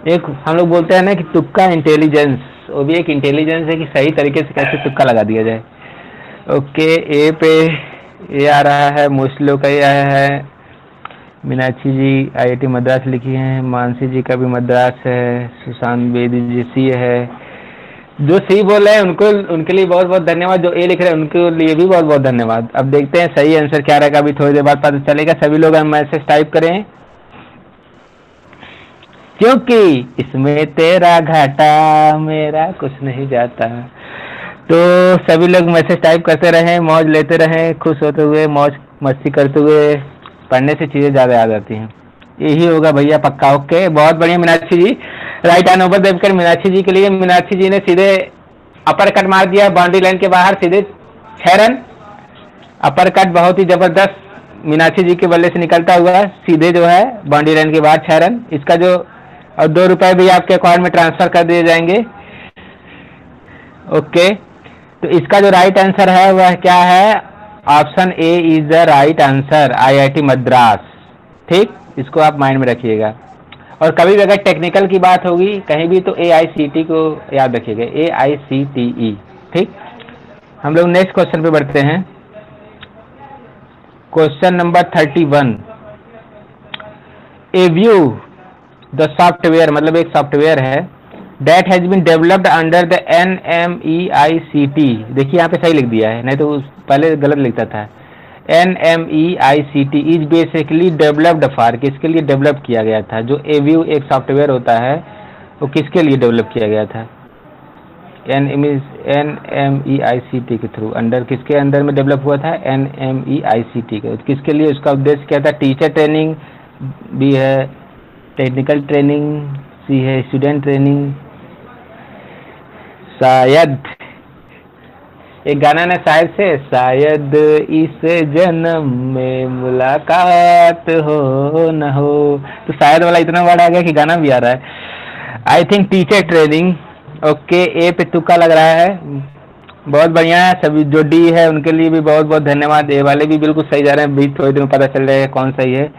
एक हम लोग बोलते हैं ना कि तुक्का इंटेलिजेंस, वो भी एक इंटेलिजेंस है कि सही तरीके से कैसे तुक्का लगा दिया जाए। ओके, ए पे ये आ रहा है, मोस्टली लोग का ये आया है। मीनाक्षी जी IIT मद्रास लिखी हैं, मानसी जी का भी मद्रास है, सुशांत बेदी जी सी है। जो सी बोल रहे हैं उनको, उनके लिए बहुत बहुत धन्यवाद। जो ए लिख रहे हैं उनके लिए भी बहुत बहुत धन्यवाद। अब देखते हैं सही आंसर क्या रहेगा, अभी थोड़ी देर बाद पता चलेगा। सभी लोग मैसेज टाइप करें, क्योंकि इसमें तेरा घाटा मेरा कुछ नहीं जाता। तो सभी लोग मैसेज टाइप करते रहें, मौज लेते रहें, खुश होते हुए, मौज मस्ती करते हुए। पढ़ने से चीजें ज्यादा आ जाती हैं, यही होगा भैया पक्का। ओके, बहुत बढ़िया मीनाक्षी जी। राइट हैंड ओवर देकर मीनाक्षी जी के लिए। मीनाक्षी जी ने सीधे अपर कट मार दिया बाउंड्री लाइन के बाहर, सीधे 6 रन। अपर कट बहुत ही जबरदस्त मीनाक्षी जी के बल्ले से निकलता हुआ सीधे जो है बाउंड्री लाइन के बाहर 6 रन। इसका जो, और 2 रुपए भी आपके अकाउंट में ट्रांसफर कर दिए जाएंगे। ओके, तो इसका जो राइट आंसर है वह क्या है? Option A is the right answer, IIT Madras. ठीक, इसको आप माइंड में रखिएगा। और कभी भी अगर टेक्निकल की बात होगी कहीं भी तो AICT को याद रखिएगा, AICTE। ठीक, हम लोग नेक्स्ट क्वेश्चन पे बढ़ते हैं। Question number 31। A view the software, मतलब एक सॉफ्टवेयर है, that has been developed under the NMEICT। देखिए यहाँ पे सही लिख दिया है, नहीं तो पहले गलत लिखता था। NMEICT is basically developed for, किसके लिए डेवलप किया गया था? जो एव्यू एक सॉफ्टवेयर होता है वो किसके लिए डेवलप किया गया था? NMEICT के थ्रू, अंडर किसके अंदर में डेवलप हुआ था? NMEICT के। किसके लिए उसका उद्देश्य क्या था? टीचर ट्रेनिंग भी है, टेक्निकल ट्रेनिंग सी है, स्टूडेंट ट्रेनिंग। शायद एक गाना ना शायद से, शायद इस जन्म में मुलाकात हो न हो, तो शायद वाला इतना वर्ड आ गया कि गाना भी आ रहा है। I think teacher training. Okay, A पे तुक्का लग रहा है, बहुत बढ़िया है। सभी जो डी है उनके लिए भी बहुत बहुत धन्यवाद। ए वाले भी बिल्कुल सही जा रहे हैं, बीच थोड़ी देर में पता चल रहा है कौन सही है।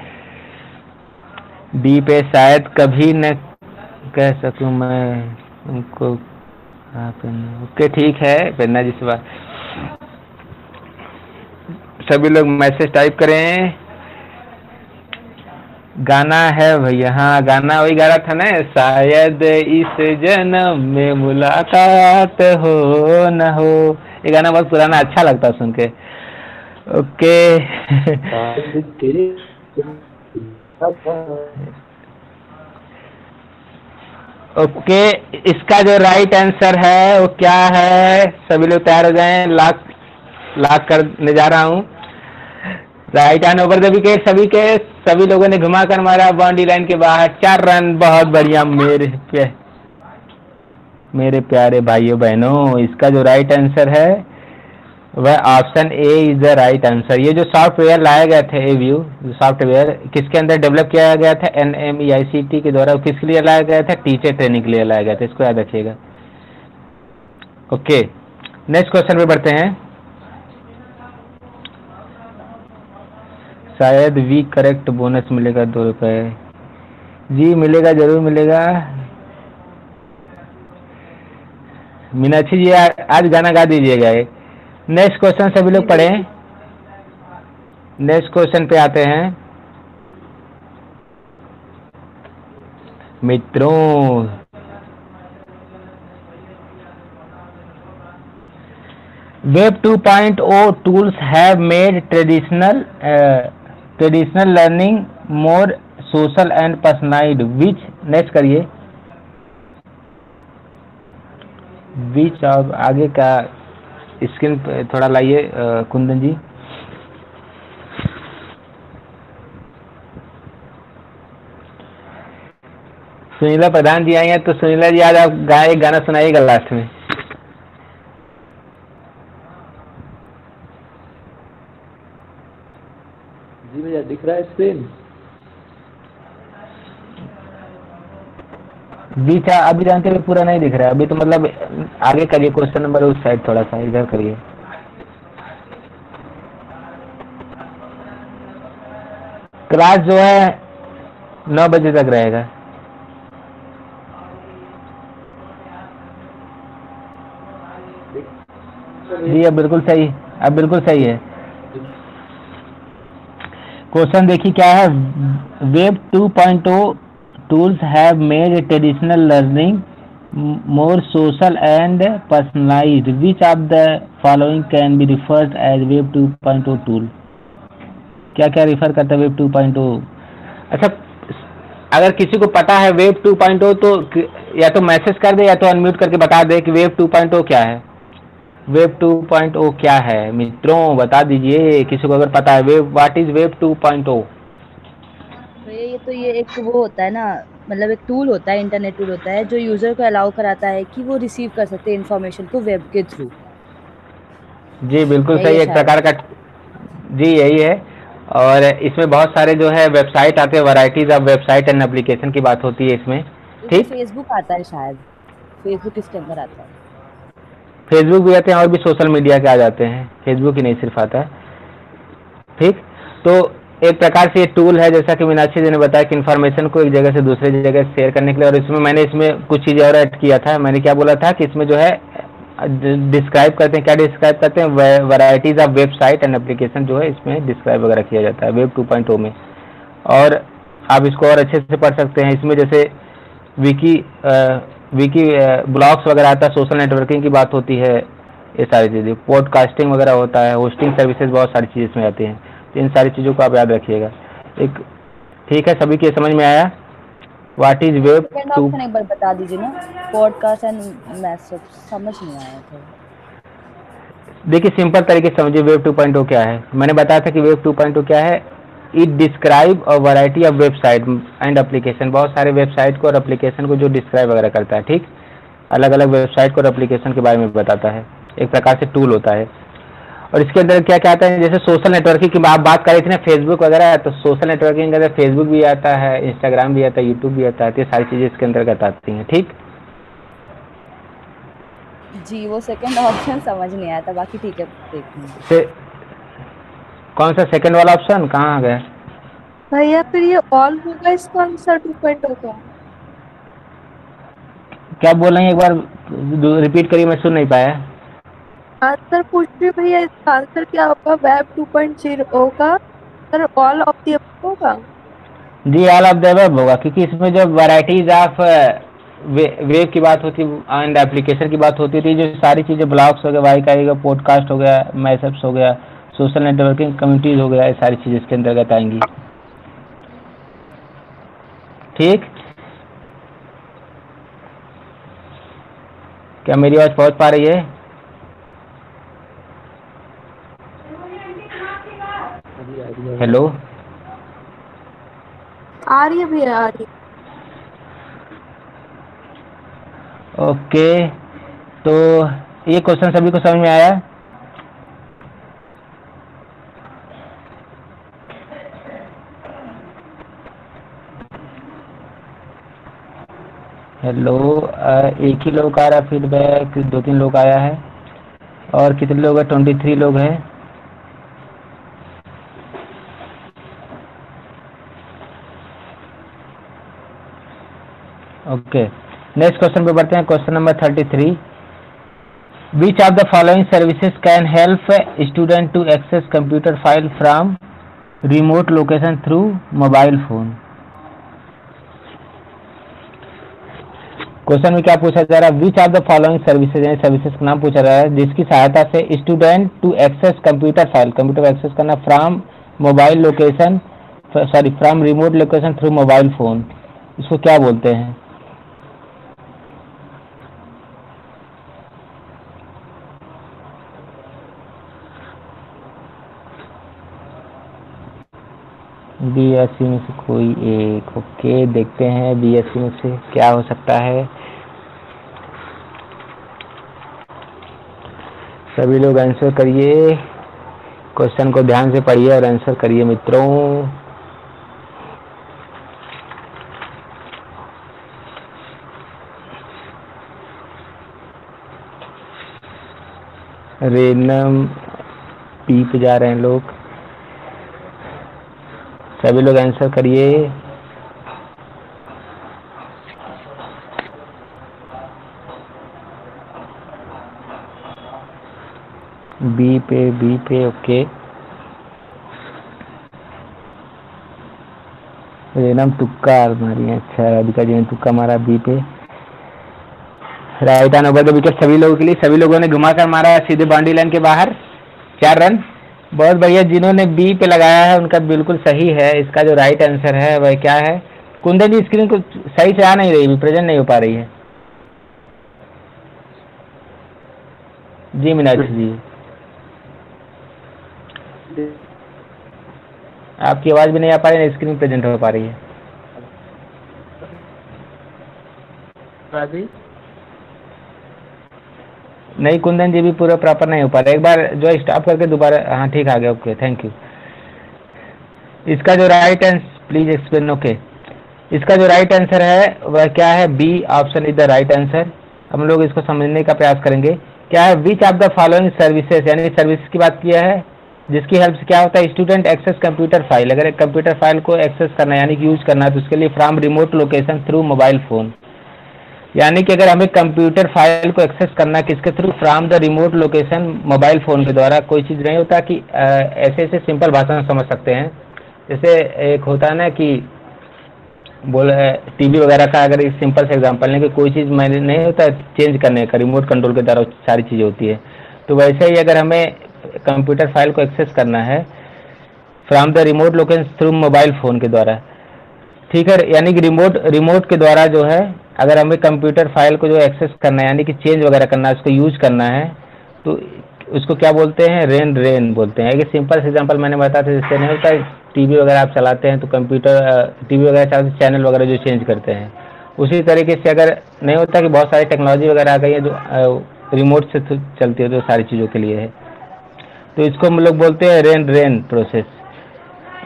डी पे शायद कभी न कह सकूं मैं उनको। ओके ठीक है प्रेरणा जी से बात। सभी लोग मैसेज टाइप करें। गाना है भैया, हाँ गाना वही गा रहा था ना, शायद इस जन्म में मुलाकात हो न हो। ये गाना बहुत पुराना, अच्छा लगता सुन के। ओके ओके, इसका जो राइट आंसर है वो क्या है? सभी लोग तैयार हो जाएं, लॉक करने जा रहा हूँ। Right hand over the wicket, सभी लोगों ने घुमाकर मारा बाउंड्री लाइन के बाहर, 4 रन। बहुत बढ़िया मेरे प्यारे भाइयों बहनों, इसका जो राइट आंसर है वह option A is the right answer. ये जो सॉफ्टवेयर लाया गया था एव्यू सॉफ्टवेयर, किसके अंदर डेवलप किया गया था? NMEICT के द्वारा। किसके लिए लाया गया था? टीचर ट्रेनिंग के लिए लाया गया था, इसको याद रखिएगा। ओके, नेक्स्ट क्वेश्चन पे बढ़ते हैं। शायद वी करेक्ट बोनस मिलेगा 2 रुपए। जी मिलेगा, जरूर मिलेगा। मीनाक्षी जी आज गाना गा दीजिएगा। नेक्स्ट क्वेश्चन सभी लोग पढ़ें। नेक्स्ट क्वेश्चन पे आते हैं मित्रों। Web 2.0 tools have made traditional learning more social and personalised, which next करिए। विच अब आगे का स्क्रीन पे थोड़ा लाइए कुंदन जी। सुनीला प्रधान जी आई हैं, तो सुनीला जी आज आप एक गाना सुनाइएगा लास्ट में। जी भैया दिख रहा है स्क्रीन? बीच अभी जानते हुए पूरा नहीं दिख रहा है अभी, तो मतलब आगे करिए क्वेश्चन नंबर उस साइड, थोड़ा सा इधर करिए। क्लास जो है 9 बजे तक रहेगा। जी अब बिल्कुल सही, अब बिल्कुल सही है। क्वेश्चन देखिए क्या है। Web 2.0 tools have made traditional learning more social and personalized. Which of the following can be referred as Web 2.0 tool? क्या क्या रिफर करता है Web 2.0? अच्छा, अगर किसी को पता है Web 2.0 तो या तो मैसेज कर दे या तो अनम्यूट करके बता दे कि Web 2.0 क्या है। Web 2.0 क्या है मित्रों, बता दीजिए किसी को अगर पता है। What is Web 2.0? तो ये एक वो होता है ना, मतलब एक टूल होता है, इंटरनेट टूल होता है जो यूजर को अलाउ कराता है कि वो रिसीव कर सकते हैं इंफॉर्मेशन को वेब के थ्रू। जी बिल्कुल सही, एक प्रकार का जी यही है। और इसमें बहुत सारे जो है वेबसाइट आते हैं, varieties of website and application की बात होती है इसमें। ठीक, फेसबुक आता है, शायद फेसबुक इसके अंदर आता है। फेसबुक भी आते हैं और भी सोशल मीडिया के आ जाते हैं, फेसबुक ही नहीं सिर्फ आता है। ठीक, तो एक प्रकार से ये टूल है, जैसा कि मीनाक्षी जी ने बताया कि इन्फॉर्मेशन को एक जगह से दूसरी जगह शेयर करने के लिए। और इसमें कुछ चीज़ें और ऐड किया था। मैंने क्या बोला था कि इसमें जो है डिस्क्राइब करते हैं, क्या डिस्क्राइब करते हैं? Varieties of website and application जो है इसमें डिस्क्राइब वगैरह किया जाता है वेब 2.0 में। और आप इसको और अच्छे से पढ़ सकते हैं। इसमें जैसे विकी ब्लॉग्स वगैरह आता है, सोशल नेटवर्किंग की बात होती है, ये सारी चीज़ें, पॉडकास्टिंग वगैरह होता है, होस्टिंग सर्विसेज, बहुत सारी चीज़ें इसमें आती हैं। तो इन सारी चीज़ों को आप याद रखिएगा। एक ठीक है, सभी के समझ में आया what is web second two? Option एक बार बता दीजिए ना, पॉडकास्ट एंड मैसेज, समझ नहीं आया था। देखिए सिंपल तरीके से समझिए वेब 2.0 क्या है। मैंने बताया था कि वेब 2.0 क्या है। It describe a variety of website and application, बहुत सारे वेबसाइट को और एप्लीकेशन को जो डिस्क्राइब वगैरह करता है, ठीक, अलग अलग वेबसाइट को और एप्लीकेशन के बारे में बताता है, एक प्रकार से टूल होता है। और इसके अंदर क्या क्या आता है, जैसे सोशल नेटवर्किंग की आप बात कर रहे थे ना, फेसबुक वगैरह, तो सोशल नेटवर्किंग के अंदर फेसबुक भी आता है, इंस्टाग्राम भी आता है, यूट्यूब भी आता है, तो ये सारी चीज़ें इसके अंतर्गत आती हैं, ठीक। जी वो सेकंड ऑप्शन समझ नहीं आया था, बाकी ठीक है देखेंगे। कौन सा सेकंड वाला ऑप्शन कहाँ आ गया भैया? फिर ये ऑल होगा इसका आंसर 2.0 का? क्या बोल रहे हैं, एक बार रिपीट करिए, मैं सुन नहीं पाया। आंसर पूछ रही भैया, इसका आंसर क्या होगा वेब 2.0 का? Sir all of the above होगा? जी ऑल ऑफ द अबव होगा, क्योंकि इसमें जो वैराइटीज ऑफ वेब की बात होती है एंड एप्लीकेशन की बात होती थी, जो सारी चीज़ें ब्लॉग्स हो गया, वाईकाई का पॉडकास्ट हो गया, मैसेप्स हो गया, सोशल नेटवर्किंग कम्युनिटीज हो गया, ये सारी चीज़ें इसके अंतर्गत आएंगी, ठीक। क्या मेरी आवाज़ पहुंच पा रही है? हेलो, आ रही है भैया, आ रही है। ओके, तो ये क्वेश्चन सभी को समझ में आया? हेलो, एक ही लोग आ रहा है फीडबैक, 2-3 लोग आया है, और कितने लोग हैं? 23 लोग हैं। ओके, नेक्स्ट क्वेश्चन पे बढ़ते हैं, question number 33। Which of the following services can help student to access computer file from remote location through mobile phone? Question में क्या पूछा जा रहा है, which of the following services, यानी सर्विसेज का नाम पूछा जा रहा है जिसकी सहायता से student to access computer file, computer access करना from mobile location, sorry from remote location through mobile phone, इसको क्या बोलते हैं? BSc में से कोई एक, ओके देखते हैं BSc में से क्या हो सकता है। सभी लोग आंसर करिए, क्वेश्चन को ध्यान से पढ़िए और आंसर करिए मित्रों। रेनम पी पे जा रहे हैं लोग, सभी लोग आंसर करिए। बी पे ओके, रेनम तुक्का मारी, अच्छा राधिका जी ने तुक्का मारा बी पे। Right on over the wicket सभी लोगों के लिए, सभी लोगों ने घुमाकर मारा सीधे बाउंड्री लाइन के बाहर, 4 रन, बहुत बढ़िया। जिन्होंने बी पे लगाया है उनका बिल्कुल सही है। इसका जो राइट आंसर है वह क्या है? कुंदन जी स्क्रीन को सही से आ नहीं रही, प्रेजेंट नहीं हो पा रही है जी। मीनाक्षी जी आपकी आवाज भी नहीं आ पा रही है, स्क्रीन प्रेजेंट हो पा रही है। नहीं कुंदन जी भी पूरा प्रॉपर नहीं हो पा रहा, एक बार जो स्टॉप करके दोबारा, हाँ ठीक आ गया, ओके थैंक यू। इसका जो right answer please explain, okay इसका जो राइट आंसर है वह क्या है? B option is the right answer. हम लोग इसको समझने का प्रयास करेंगे। क्या है? Which of the following services, यानी सर्विस की बात किया है जिसकी हेल्प से क्या होता है? स्टूडेंट एक्सेस कंप्यूटर फाइल, अगर एक कंप्यूटर फाइल को एक्सेस करना है यानी कि यूज करना है तो उसके लिए from remote location through mobile phone, यानी कि अगर हमें कंप्यूटर फाइल को एक्सेस करना किसके through? From the remote location mobile phone के द्वारा। कोई चीज़ नहीं होता कि ऐसे ऐसे सिंपल भाषा में समझ सकते हैं। जैसे एक होता है ना कि बोले टीवी वगैरह का, अगर एक सिंपल से एग्जांपल लें कि कोई चीज़ मैंने नहीं होता चेंज करने का, रिमोट कंट्रोल के द्वारा सारी चीज़ें होती है। तो वैसे ही अगर हमें कंप्यूटर फाइल को एक्सेस करना है from the remote location through mobile phone के द्वारा, ठीक है, यानी कि रिमोट के द्वारा जो है अगर हमें कंप्यूटर फाइल को जो एक्सेस करना है यानी कि चेंज वगैरह करना है, उसको यूज करना है, तो उसको क्या बोलते हैं, रेन बोलते हैं। एक सिंपल सा एग्जांपल मैंने बताया था, जिससे नहीं होता टीवी वगैरह आप चलाते हैं तो कंप्यूटर टीवी वगैरह चलाते चैनल वगैरह जो चेंज करते हैं, उसी तरीके से अगर नहीं होता कि बहुत सारी टेक्नोलॉजी वगैरह आ गई है जो रिमोट से चलती है, जो सारी चीज़ों के लिए है, तो इसको हम लोग बोलते हैं रेन प्रोसेस।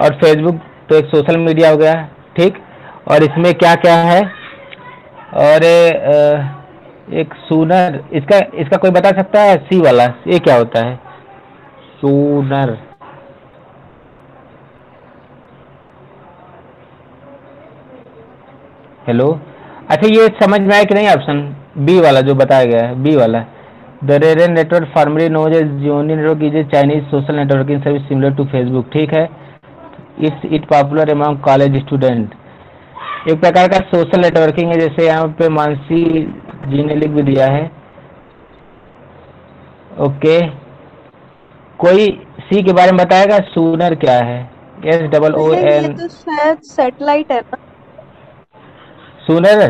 और फेसबुक तो एक सोशल मीडिया हो गया, ठीक, और इसमें क्या क्या है, और एक सूनर, इसका कोई बता सकता है, सी वाला, ये क्या होता है सूनर? हेलो, अच्छा ये समझ में आया कि नहीं ऑप्शन बी वाला जो बताया गया है, बी वाला, the Ren network formerly known as Xiaonei network is a Chinese social networking service similar to Facebook, ठीक है, it popular among college student. एक प्रकार का सोशल नेटवर्किंग है, जैसे यहाँ पे मानसी जी ने लिख भी दिया है। ओके, कोई सी के बारे में बताएगा, सूनर क्या है? SOON। ये तो शायद सैटेलाइट है ना? सूनर,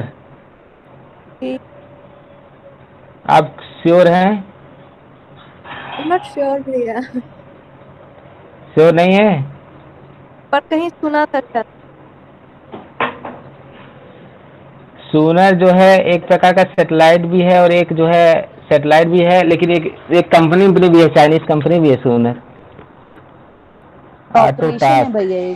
जी। आप श्योर हैं? नॉट श्योर भैया, श्योर नहीं है? पर कहीं सुना था शायद। सूनर जो है एक प्रकार का सैटेलाइट भी है, और एक जो है सैटेलाइट भी है, लेकिन एक कंपनी भी है, चाइनीज कंपनी भी है सूनर। ऑपरेशन है भैया ये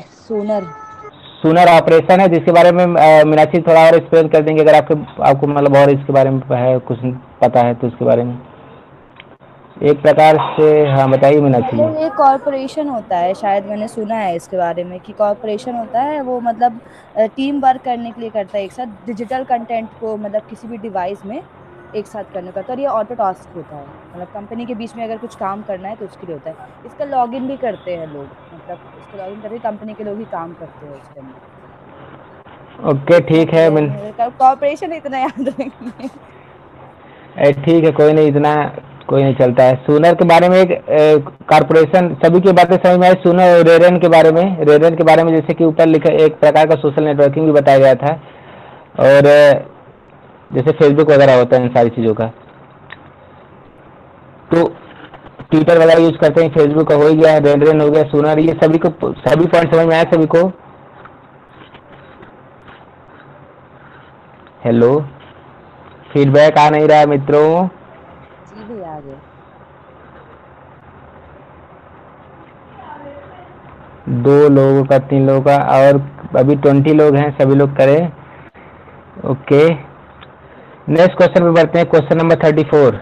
सूनर ऑपरेशन है, जिसके बारे में मीनाक्षी थोड़ा और एक्सप्लेन कर देंगे, अगर आपको मतलब और इसके बारे में है कुछ पता है तो उसके बारे में एक प्रकार से। हाँ बताइए मीनाक्षी जी। ये कॉर्पोरेशन होता है, शायद मैंने सुना है इसके बारे में कि कॉर्पोरेशन होता है, वो मतलब टीम वर्क करने के लिए करता है एक साथ, डिजिटल कंटेंट को मतलब किसी भी डिवाइस में एक साथ करने का। और ये ऑटो टास्क होता है, मतलब कंपनी के बीच में अगर कुछ काम करना है तो उसके लिए होता है। इसका लॉगिन भी करते हैं लोग, मतलब इसको लॉगिन करके कंपनी के लोग ही काम करते हैं उसके अंदर। ओके ठीक है, कॉर्पोरेशन इतना याद रखेंगे। ठीक है, कोई नहीं चलता है। सूनर के बारे में एक कॉर्पोरेशन, सभी की बातें समझ में आई। सूनर और रेरन के बारे में जैसे कि ऊपर लिखा, एक प्रकार का सोशल नेटवर्किंग भी बताया गया था, और जैसे फेसबुक वगैरह होता है इन सारी चीज़ों का, तो ट्विटर वगैरह यूज करते हैं, फेसबुक का हो ही गया, रेन हो गया, सूनर, ये सभी पॉइंट समझ में आया सभी को? हेलो, फीडबैक आ नहीं रहा है मित्रों? जी भैया आ गए। 2 लोगों का, 3 लोगों का, और अभी 20 लोग हैं, सभी लोग करें। ओके, नेक्स्ट क्वेश्चन पे बढ़ते हैं। Question number 34,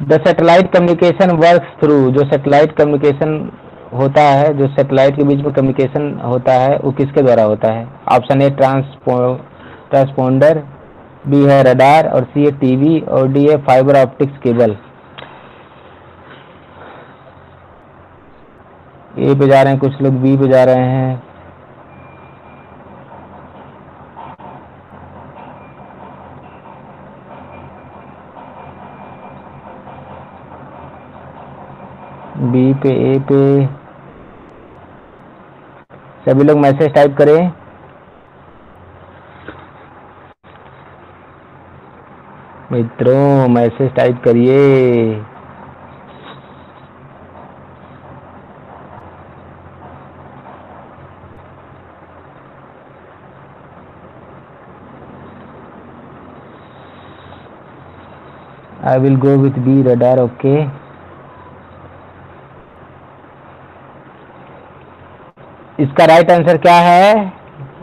the satellite communication works through, जो सैटेलाइट कम्युनिकेशन होता है, जो सैटेलाइट के बीच में कम्युनिकेशन होता है, वो किसके द्वारा होता है? ऑप्शन ए ट्रांसपोंडर, बी है रडार, और सी है टीवी, और डी है फाइबर ऑप्टिक्स केबल। ए पे जा रहे हैं कुछ लोग, बी पे जा रहे हैं। बी पे, ए पे, सभी लोग मैसेज टाइप करें। मित्रों मैसेज टाइप करिए। I will go with B, radar. Okay, इसका राइट आंसर क्या है?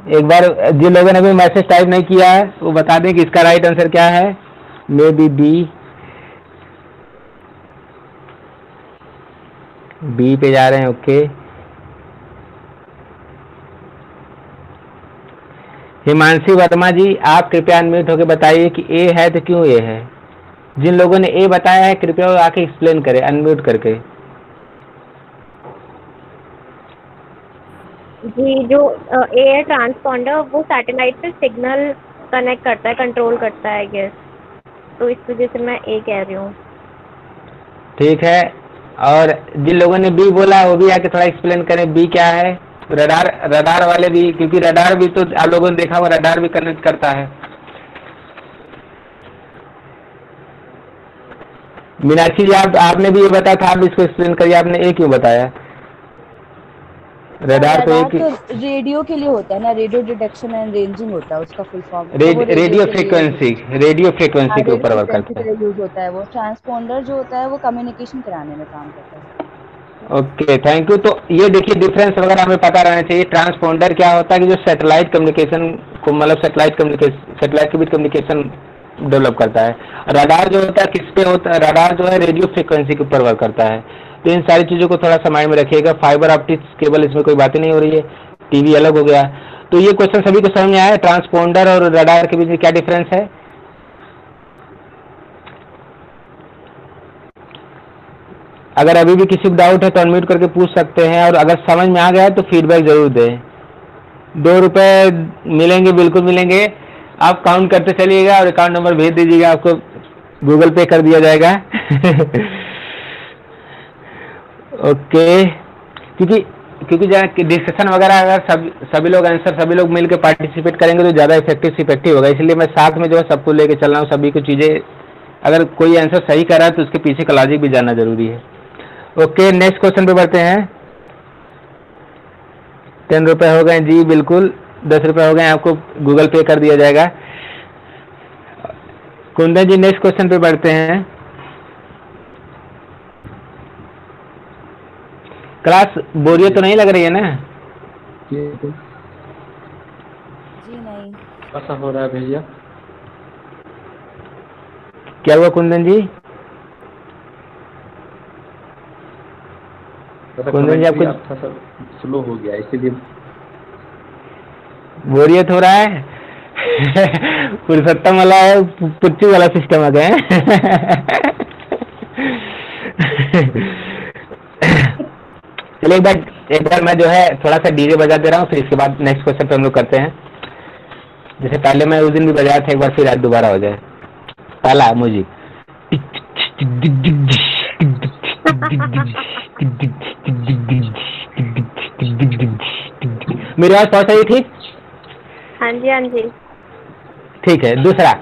एक बार जिन लोगों ने अभी मैसेज टाइप नहीं किया है वो बता दें कि इसका राइट आंसर क्या है। मे बी पे जा रहे हैं। ओके, हिमांशी वर्मा जी, आप कृपया अनम्यूट होकर बताइए कि ए है तो क्यों ए है? जिन लोगों ने ए बताया है कृपया वो आके एक्सप्लेन करें अनम्यूट करके। जी, जो ए है ट्रांसपॉन्डर, वो सैटेलाइट से सिग्नल कनेक्ट करता है, कंट्रोल करता है गेस, तो इस वजह से मैं ए कह रही हूँ। ठीक है, और जिन लोगों ने बी बोला वो भी आके थोड़ा एक्सप्लेन करें बी क्या है। रडार, रडार वाले भी, क्योंकि रडार भी तो आप लोगों ने देखा हुआ रडार भी कनेक्ट करता है। मीनाक्षी जी आपने भी ये बताया था, आप इसको एक्सप्लेन करिए, आपने ए क्यों बताया? रडार तो एक रेडियो के लिए होता है ना, रेडियो डिटेक्शन एंड रेंजिंग होता है उसका full form. Radio frequency, radio frequency के ऊपर वर्क करता है। यूज होता है वो। ट्रांसपोंडर जो होता है वो कम्युनिकेशन कराने में काम करता है। Okay, thank you. तो ये देखिए डिफरेंस वगैरह हमें पता रहना चाहिए। ट्रांसपोंडर क्या होता है कि जो सैटेलाइट कम्युनिकेशन को, मतलब सैटेलाइट के बीच कम्युनिकेशन डेवलप करता है। रडार जो होता है किस पे होता है? रडार जो है रेडियो फ्रीक्वेंसी के ऊपर वर्क करता है। तो इन सारी चीज़ों को थोड़ा सा माइंड में रखिएगा। फाइबर ऑप्टिक्स केबल, इसमें कोई बातें नहीं हो रही है, टीवी अलग हो गया। तो ये क्वेश्चन सभी को समझ में आया? ट्रांसपोंडर और रडार के बीच में क्या डिफरेंस है? अगर अभी भी किसी को डाउट है तो अनम्यूट करके पूछ सकते हैं, और अगर समझ में आ गया तो फीडबैक जरूर दें। 2 रुपये मिलेंगे, बिल्कुल मिलेंगे। आप काउंट करते चलिएगा और अकाउंट नंबर भेज दीजिएगा, आपको गूगल पे कर दिया जाएगा। ओके, क्योंकि डिस्कशन वगैरह अगर सभी लोग आंसर, सभी लोग मिलकर पार्टिसिपेट करेंगे तो ज़्यादा इफेक्टिव होगा। इसलिए मैं साथ में जो है सबको लेके चल रहा हूँ, सभी को चीज़ें, अगर कोई आंसर सही कर रहा है तो उसके पीछे का लॉजिक भी जानना जरूरी है। ओके, नेक्स्ट क्वेश्चन पे बढ़ते हैं। 10 रुपये हो गए जी, बिल्कुल 10 रुपये हो गए, आपको गूगल पे कर दिया जाएगा। कुंदन जी नेक्स्ट क्वेश्चन पे बढ़ते हैं। क्लास बोरियत तो नहीं लग रही है ना? जी नहीं। ऐसा हो रहा है भैया। क्या हुआ कुंदन जी? कुंदन जी आपको थोड़ा स्लो हो गया, इसीलिए बोरियत हो रहा है। पुरुषोत्तम वाला है, पुच्चू वाला सिस्टम आ गया है। चलिए एक बार मैं जो है थोड़ा सा डीजे बजा दे रहा हूँ, फिर इसके बाद नेक्स्ट क्वेश्चन पे हम लोग करते हैं। जैसे पहले मैं उस दिन भी बजाया था, एक बार फिर आज दोबारा हो जाए। पहला म्यूजिक, मेरी आवाज पहुंच रही? ठीक, हाँ जी हाँ जी। ठीक है। दूसरा,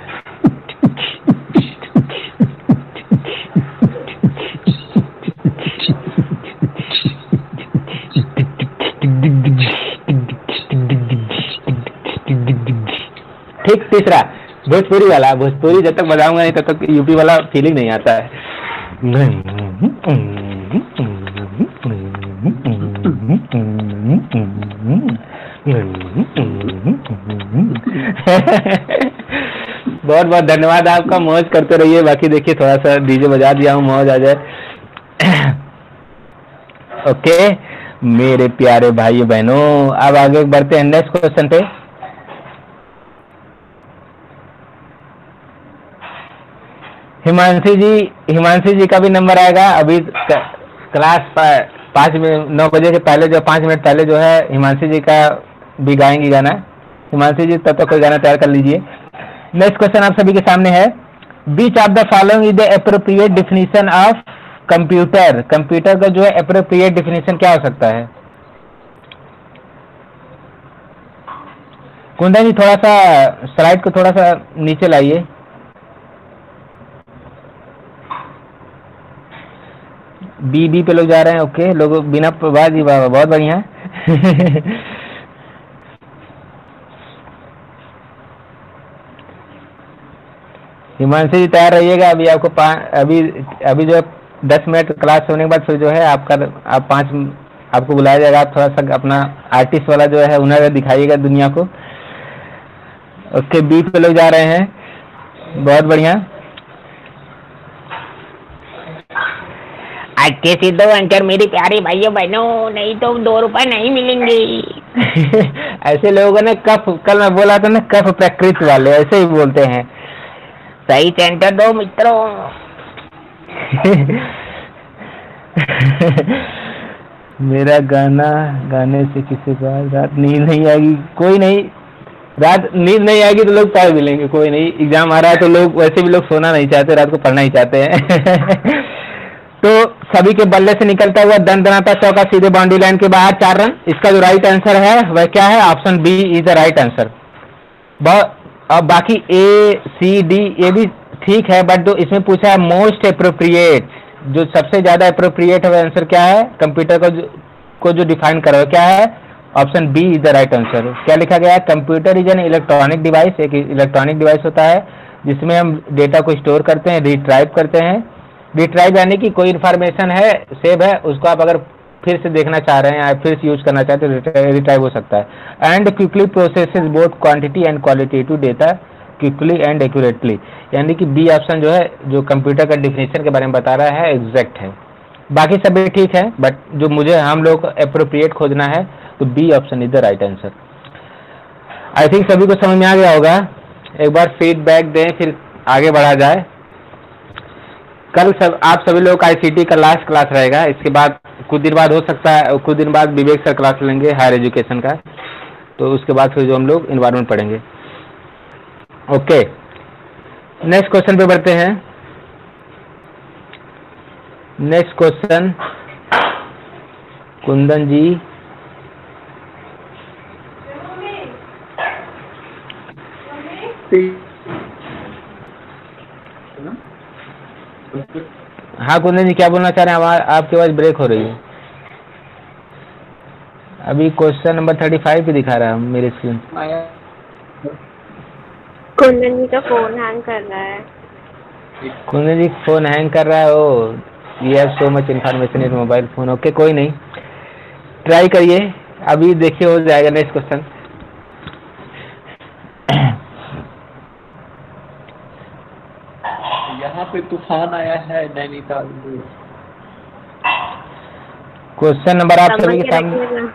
ठीक। तीसरा भोजपुरी वाला, भोजपुरी जब तक बजाऊंगा नहीं तब तक यूपी वाला फीलिंग नहीं आता है। बहुत बहुत धन्यवाद आपका, मौज करते रहिए। बाकी देखिए थोड़ा सा डीजे बजा दिया हूँ, मौज आ जाए। ओके मेरे प्यारे भाई बहनों, अब आगे बढ़ते हैं नेक्स्ट क्वेश्चन पे। हिमांशी जी का भी नंबर आएगा। अभी क्लास 9 बजे के पहले, जो 5 मिनट पहले जो है हिमांशी जी का भी गाएंगी गाना। हिमांशी जी तब तक कोई गाना तैयार कर लीजिए। नेक्स्ट क्वेश्चन आप सभी के सामने है। Which of the following is the appropriate definition of computer. Computer का जो है एप्रोप्रिएट डिफिनीशन क्या हो सकता है? कुंदन जी थोड़ा सा स्लाइड को थोड़ा सा नीचे लाइए। बी पे लोग जा रहे हैं। ओके, लोग बिना वाह जी वाह, बहुत बढ़िया। हिमांशु जी तैयार रहिएगा। अभी आपको अभी जो 10 मिनट क्लास होने के बाद फिर जो है आपको बुलाया जाएगा। आप थोड़ा सा अपना आर्टिस्ट वाला जो है हुनर दिखाइएगा दुनिया को। ओके, बी पे लोग जा रहे हैं, बहुत बढ़िया। अच्छे से दो अंकर मेरी प्यारी भाइयों बहनों, नहीं तो 2 रुपए नहीं मिलेंगे। ऐसे लोगों ने कल मैं बोला था ना, कफ प्रकृत वाले ऐसे ही बोलते हैं। सही सेंटर दो मित्रों। मेरा गाने से किसी को रात नींद नहीं आएगी। कोई नहीं, रात नींद नहीं आएगी तो लोग पढ़ भी लेंगे। कोई नहीं, एग्जाम आ रहा है तो लोग वैसे भी लोग सोना नहीं चाहते, रात को पढ़ना ही चाहते हैं। तो सभी के बल्ले से निकलता हुआ दंदनाता चौका सीधे बाउंड्री लाइन के बाहर 4 रन। इसका जो राइट आंसर है वह क्या है? Option B is the right answer. अब बाकी ए सी डी ये भी ठीक है, बट जो इसमें पूछा है मोस्ट अप्रोप्रिएट, जो सबसे ज्यादा अप्रोप्रिएट है आंसर क्या है? कंप्यूटर को जो डिफाइन करा है क्या है? Option B is the right answer. क्या लिखा गया है? Computer is an electronic device, एक इलेक्ट्रॉनिक डिवाइस होता है जिसमें हम डेटा को स्टोर करते हैं, रिट्राइव करते हैं। रिट्राइव यानी कि कोई इन्फॉर्मेशन है, सेव है, उसको आप अगर फिर से देखना चाह रहे हैं या फिर से यूज करना चाहते हैं तो रिट्राइव हो सकता है। And quickly processes both quantity and qualitative data quickly and accurately, यानी कि बी ऑप्शन जो है, जो कंप्यूटर का डिफिनेशन के बारे में बता रहा है, एग्जैक्ट है। बाकी सभी ठीक है, बट जो मुझे हम लोग को अप्रोप्रिएट खोजना है तो B option is the right answer. I think सभी को समझ में आ गया होगा। एक बार फीडबैक दें फिर आगे बढ़ा जाए। कल आप सभी लोग का ICT का लास्ट क्लास रहेगा, इसके बाद कुछ दिन बाद हो सकता है, कुछ दिन बाद विवेक सर क्लास लेंगे हायर एजुकेशन का, तो उसके बाद फिर जो हम लोग इन्वायरमेंट पढ़ेंगे। ओके, नेक्स्ट क्वेश्चन पे बढ़ते हैं। नेक्स्ट क्वेश्चन कुंदन जी, हाँ कुंदन जी क्या बोलना चाह रहे हैं? आपकी आवाज ब्रेक हो रही है। अभी क्वेश्चन नंबर 35 पे दिखा रहा है मेरे स्क्रीन। कुंदन जी का फोन हैंग कर रहा है। कुंदन जी फोन हैंग कर रहा है। Oh we have so much information in mobile phone. Okay कोई नहीं, ट्राई करिए, अभी देखिए हो जाएगा। नेक्स्ट क्वेश्चन, यहाँ पे तूफान आया है नैनीताल में। क्वेश्चन नंबर आप सभी के सामने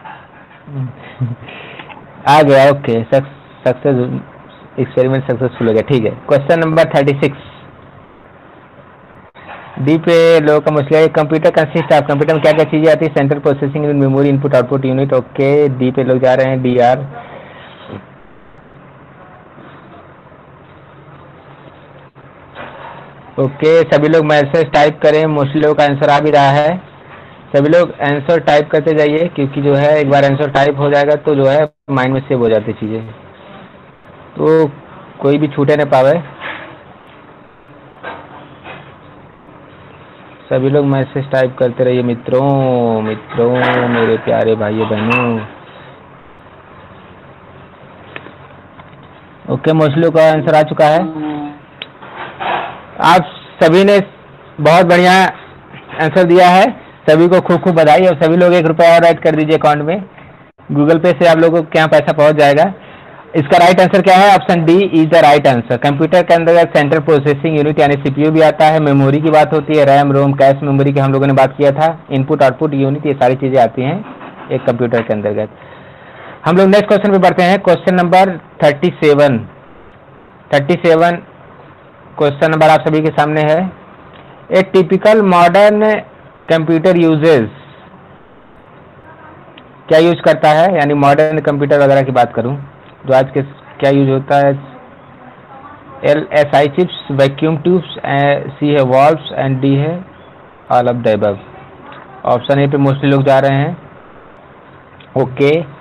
आ गया। ओके, सक्सेस एक्सपेरिमेंट सक्सेसफुल हो गया, ठीक है। क्वेश्चन नंबर 36 डी पे लोगों का मसला है। कंप्यूटर कंसिस्ट ऑफ, कंप्यूटर में क्या क्या चीजें आती है? Central processing unit, memory, input output unit. Okay, D पे लोग जा रहे हैं, DR। ओके, सभी लोग मैसेज टाइप करें, मोस्टली लोगों का आंसर आ भी रहा है। सभी लोग आंसर टाइप करते जाइए, क्योंकि जो है एक बार आंसर टाइप हो जाएगा तो जो है माइंड में सेव हो जाती चीजें, तो कोई भी छूटे न पावे। सभी लोग मैसेज टाइप करते रहिए मित्रों, मेरे प्यारे भाइयों बहनों। ओके, मोस्टली का आंसर आ चुका है। आप सभी ने बहुत बढ़िया आंसर दिया है, सभी को खूब खूब बधाई। और सभी लोग 1 रुपया और ऐड कर दीजिए अकाउंट में, गूगल पे से आप लोगों को क्या पैसा पहुंच जाएगा। इसका राइट आंसर क्या है? Option D is the right answer. Computer के अंदर सेंट्रल प्रोसेसिंग यूनिट यानी CPU भी आता है, मेमोरी की बात होती है, रैम रोम कैश मेमोरी की हम लोगों ने बात किया था, इनपुट आउटपुट यूनिट, ये सारी चीजें आती हैं एक कंप्यूटर के अंतर्गत। हम लोग नेक्स्ट क्वेश्चन पे बढ़ते हैं। क्वेश्चन नंबर 37 क्वेश्चन नंबर आप सभी के सामने है। ए टिपिकल मॉडर्न कंप्यूटर यूजेस, क्या यूज करता है? यानी मॉडर्न कंप्यूटर वगैरह की बात करूं जो आज के क्या यूज होता है? LSI chips, vacuum tubes, C है वॉल्व्स एंड D है all of the above. Option A पे मोस्टली लोग जा रहे हैं। ओके,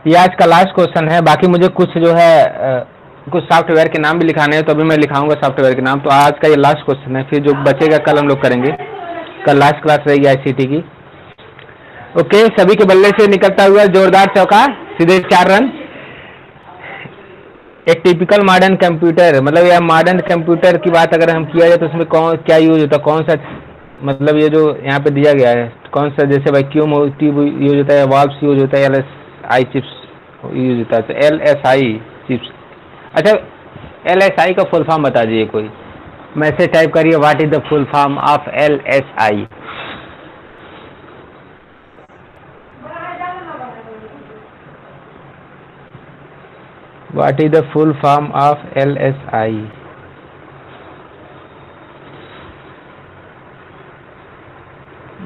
ये आज का लास्ट क्वेश्चन है। बाकी मुझे कुछ जो है कुछ सॉफ्टवेयर के नाम भी लिखाने हैं, तो अभी मैं लिखाऊंगा सॉफ्टवेयर के नाम। तो आज का ये लास्ट क्वेश्चन है, फिर जो बचेगा कल हम लोग करेंगे। कल लास्ट क्लास रहेगी ICT की। ओके, सभी के बल्ले से निकलता हुआ जोरदार चौका, सीधे 4 रन। एक टिपिकल मॉडर्न कंप्यूटर, मतलब यह मॉडर्न कंप्यूटर की बात अगर हम किया जाए तो उसमें क्या यूज होता है? कौन सा, मतलब ये जो यहाँ पे दिया गया है कौन सा, जैसे वैक्यूम ट्यूब यूज होता है, वॉल्व्स यूज होता है, LSI चिप्स यूज होता है। तो LSI चिप्स, अच्छा LSI का फुल फॉर्म बता दीजिए कोई, मैसेज टाइप करिए, what is the full form of LSI? What is the full form of LSI?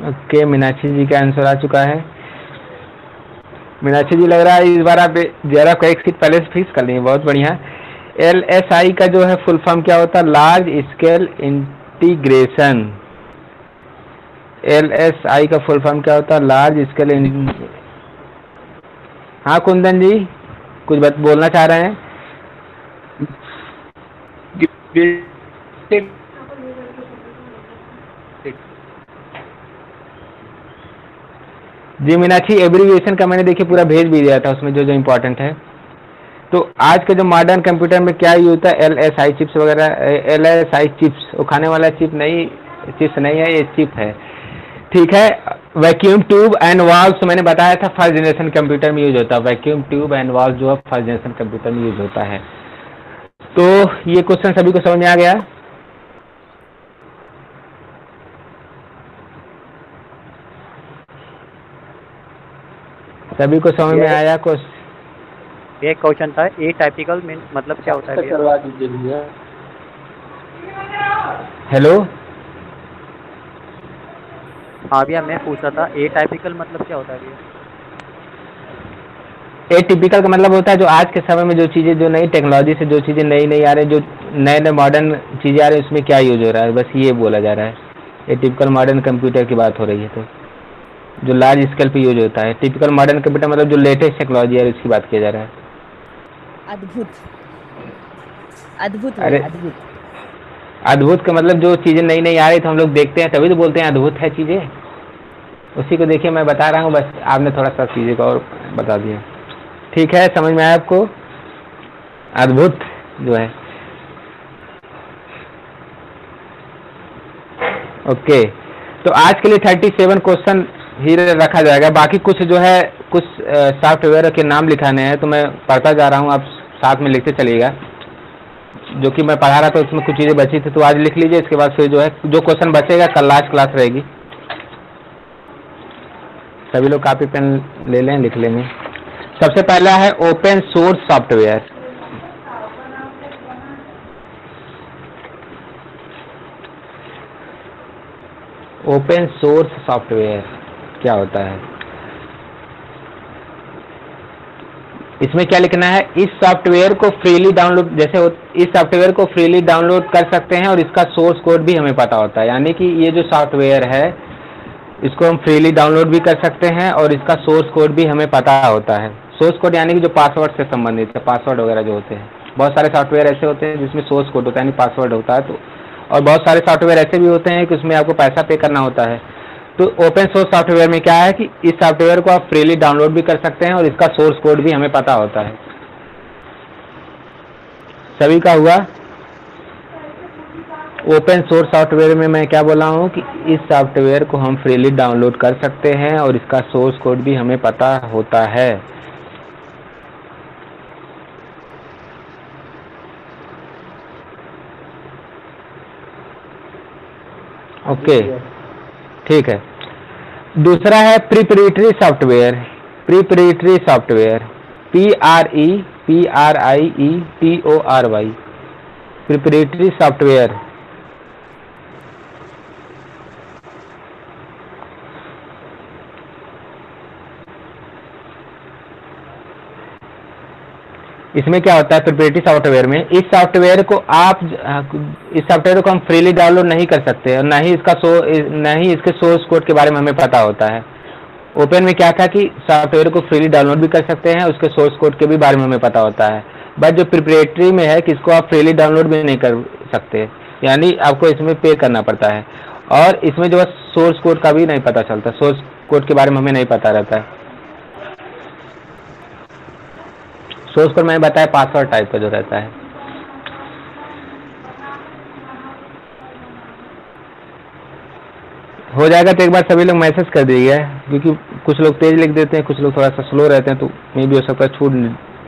Okay, Meenakshi ji का आंसर आ चुका है। मीनाक्षी जी, लग रहा है इस बार आप जरा को एक सीट पहले से फिक्स कर लिए, बहुत बढ़िया। LSI का जो है फुल फॉर्म क्या होता है? Large scale integration. LSI का फुल फॉर्म क्या होता है? Large scale. हाँ कुंदन जी, कुछ बोलना चाह रहे हैं? जी मीनाक्षी, एब्रीविएशन का मैंने देखिए पूरा भेज भी दिया था, उसमें जो जो इम्पोर्टेंट है। तो आज के जो मॉडर्न कंप्यूटर में क्या यूज होता है? LSI चिप्स वगैरह। LSI चिप्स वो खाने वाला चिप्स नहीं है, ये चिप है, ठीक है। वैक्यूम ट्यूब एंड वाल्व्स मैंने बताया था फर्स्ट जनरेशन कंप्यूटर में यूज होता है। वैक्यूम ट्यूब एंड वाल्व जो है फर्स्ट जनरेशन कंप्यूटर में यूज होता है। तो ये क्वेश्चन सभी को समझ में आ गया? सभी को समझ में आया? एक क्वेश्चन था, ए टाइपिकल मीन मतलब क्या होता है भैया? करवा दीजिए भैया। हेलो, हाँ भैया मैं पूछ रहा था, ए टाइपिकल मतलब क्या होता है भैया? ए टिपिकल का मतलब होता है जो आज के समय में जो चीज़ें, जो नई टेक्नोलॉजी से जो चीज़ें नई आ रही है, जो नए नए मॉडर्न चीज़ें आ रही है, उसमें क्या यूज हो रहा है, बस ये बोला जा रहा है। ए टिपिकल मॉडर्न कंप्यूटर की बात हो रही है, तो जो लार्ज स्केल पे यूज होता है। टिपिकल मॉडर्न कंप्यूटर मतलब जो लेटेस्ट टेक्नोलॉजी है उसकी बात किया जा रहा है। अद्भुत अद्भुत। अरे अद्भुत का मतलब जो चीज़ें नई नई आ रही तो हम लोग देखते हैं, तभी तो बोलते हैं अद्भुत है चीज़ें। उसी को देखिए मैं बता रहा हूँ, बस आपने थोड़ा सा चीज़ें को और बता दिया। ठीक है, समझ में आया आपको? अद्भुत जो है। ओके, तो आज के लिए 37 क्वेश्चन ही रखा जाएगा। बाकी कुछ जो है कुछ सॉफ्टवेयर के नाम लिखाने हैं, तो मैं पढ़ता जा रहा हूँ, आप साथ में लिखते चलिएगा। जो कि मैं पढ़ा रहा था उसमें कुछ चीज़ें बची थी, तो आज लिख लीजिए। इसके बाद फिर जो है जो क्वेश्चन बचेगा कल लास्ट क्लास रहेगी। सभी लोग कॉपी पेन ले लें, लिख लेंगे। सबसे पहला है open source software. Open source software क्या होता है? इसमें क्या लिखना है? इस सॉफ्टवेयर को फ्रीली डाउनलोड, जैसे इस सॉफ्टवेयर को फ्रीली डाउनलोड कर सकते हैं और इसका सोर्स कोड भी हमें पता होता है। यानी कि ये जो सॉफ्टवेयर है इसको हम फ्रीली डाउनलोड भी कर सकते हैं और इसका सोर्स कोड भी हमें पता होता है। सोर्स कोड यानी कि जो पासवर्ड से संबंधित है, पासवर्ड वगैरह जो होते हैं। बहुत सारे सॉफ्टवेयर ऐसे होते हैं जिसमें सोर्स कोड होता है, यानी पासवर्ड होता है। तो और बहुत सारे सॉफ्टवेयर ऐसे भी होते हैं कि उसमें आपको पैसा पे करना होता है। तो ओपन सोर्स सॉफ्टवेयर में क्या है कि इस सॉफ्टवेयर को आप फ्रीली डाउनलोड भी कर सकते हैं और इसका सोर्स कोड भी हमें पता होता है। सभी का हुआ? ओपन सोर्स सॉफ्टवेयर में मैं क्या बोला हूँ कि इस सॉफ्टवेयर को हम फ्रीली डाउनलोड कर सकते हैं और इसका सोर्स कोड भी हमें पता होता है। ओके, ठीक है। दूसरा है preparatory software. Preparatory software, PREPRIETORY, preparatory software. इसमें क्या होता है प्रिपरेटरी सॉफ्टवेयर में? इस सॉफ्टवेयर को हम फ्रीली डाउनलोड नहीं कर सकते और ना ही इसके सोर्स कोड के बारे में हमें पता होता है। ओपन में क्या था कि सॉफ्टवेयर को फ्रीली डाउनलोड भी कर सकते हैं, उसके सोर्स कोड के भी बारे में हमें पता होता है। बट जो प्रिपरेटरी में है कि इसको आप फ्रीली डाउनलोड भी नहीं कर सकते, यानी आपको इसमें पे करना पड़ता है। और इसमें जो है सोर्स कोड का भी नहीं पता चलता, सोर्स कोड के बारे में हमें नहीं पता रहता है। सोर्स कोड मैंने बताया पासवर्ड टाइप का जो रहता है। हो जाएगा तो एक बार सभी लोग मैसेज कर दीजिए, क्योंकि कुछ लोग तेज लिख देते हैं, कुछ लोग थोड़ा सा स्लो रहते हैं, तो मे भी हो सकता है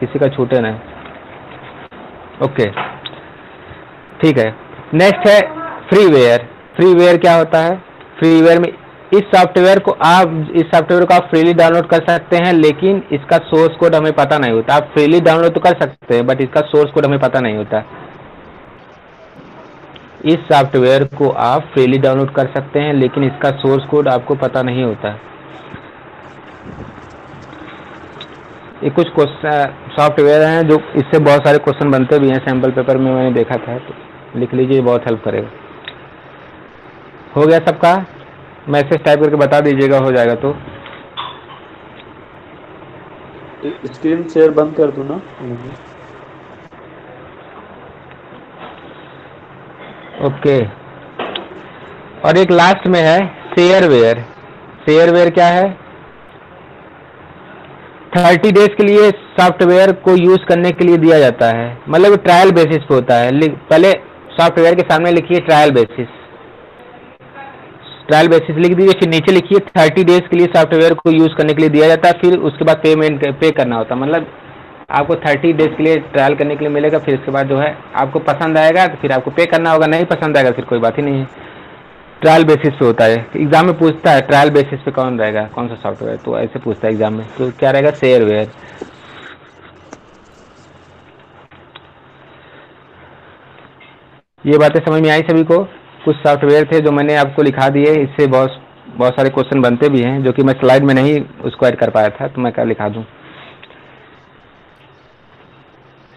किसी का छूटे ना। ओके, ठीक है। नेक्स्ट है फ्रीवेयर। फ्रीवेयर क्या होता है? फ्रीवेयर में इस सॉफ्टवेयर को आप फ्रीली डाउनलोड कर सकते हैं, लेकिन इसका सोर्स कोड हमें पता नहीं होता। आप फ्रीली डाउनलोड तो कर सकते हैं बट इसका सोर्स कोड हमें पता नहीं होता। इस सॉफ्टवेयर को आप फ्रीली डाउनलोड कर सकते हैं लेकिन इसका सोर्स कोड आपको पता नहीं होता। ये कुछ क्वेश्चन सॉफ्टवेयर हैं जो इससे बहुत सारे क्वेश्चन बनते भी हैं, सैम्पल पेपर में मैंने देखा था, तो लिख लीजिए, बहुत हेल्प करेगा। हो गया सबका? मैसेज टाइप करके बता दीजिएगा, हो जाएगा तो। स्क्रीन शेयर बंद कर दूं ना? ओके। और एक लास्ट में है शेयरवेयर। शेयरवेयर क्या है? 30 डेज के लिए सॉफ्टवेयर को यूज करने के लिए दिया जाता है, मतलब ट्रायल बेसिस पे होता है। पहले सॉफ्टवेयर के सामने लिखिए ट्रायल बेसिस, ट्रायल बेसिस लिख दीजिए, फिर नीचे लिखिए 30 डेज के लिए सॉफ्टवेयर को यूज करने के लिए दिया जाता है, फिर उसके बाद पे करना होता है। मतलब आपको 30 डेज के लिए ट्रायल करने के लिए मिलेगा, फिर उसके बाद जो है आपको पसंद आएगा तो फिर आपको पे करना होगा, नहीं पसंद आएगा फिर कोई बात ही नहीं है। ट्रायल बेसिस पे होता है। एग्जाम में पूछता है ट्रायल बेसिस पे कौन रहेगा, कौन सा सॉफ्टवेयर, तो ऐसे पूछता है एग्जाम में, तो क्या रहेगा? शेयरवेयर। ये बातें समझ में आई सभी को? कुछ सॉफ्टवेयर थे जो मैंने आपको लिखा दिए, इससे बहुत सारे क्वेश्चन बनते भी हैं, जो कि मैं स्लाइड में नहीं उसको ऐड कर पाया था, तो मैं क्या लिखा दूं।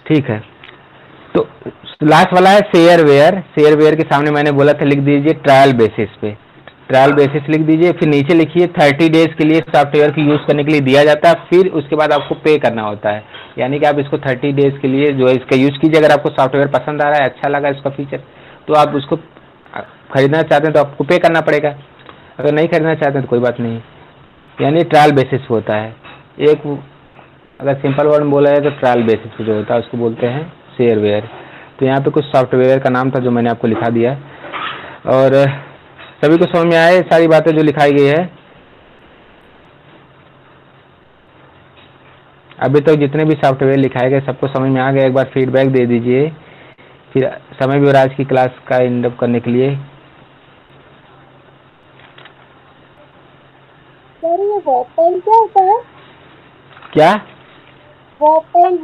ठीक है, तो लास्ट वाला है शेयरवेयर। शेयरवेयर के सामने मैंने बोला था लिख दीजिए ट्रायल बेसिस पे, ट्रायल बेसिस लिख दीजिए, फिर नीचे लिखिए 30 डेज के लिए सॉफ्टवेयर को यूज करने के लिए दिया जाता है, फिर उसके बाद आपको पे करना होता है। यानी कि आप इसको 30 डेज के लिए जो है इसका यूज कीजिए। अगर आपको सॉफ्टवेयर पसंद आ रहा है, अच्छा लगा इसका फीचर, तो आप उसको खरीदना चाहते हैं तो आपको पे करना पड़ेगा, अगर नहीं खरीदना चाहते हैं तो कोई बात नहीं। यानी ट्रायल बेसिस पे होता है। एक अगर सिंपल वर्ड में बोला जाए तो ट्रायल बेसिस पे जो होता है उसको बोलते हैं शेयरवेयर। तो यहाँ पे कुछ सॉफ्टवेयर का नाम था जो मैंने आपको लिखा दिया, और सभी को समझ में आए सारी बातें जो लिखाई गई है? अभी तक जितने भी सॉफ्टवेयर लिखाए गए सबको समझ में आ गया? एक बार फीडबैक दे दीजिए, फिर समय भी और आज की क्लास का एंड अप करने के लिए। सर ये वॉपेन क्या होता है? क्या? वॉपेन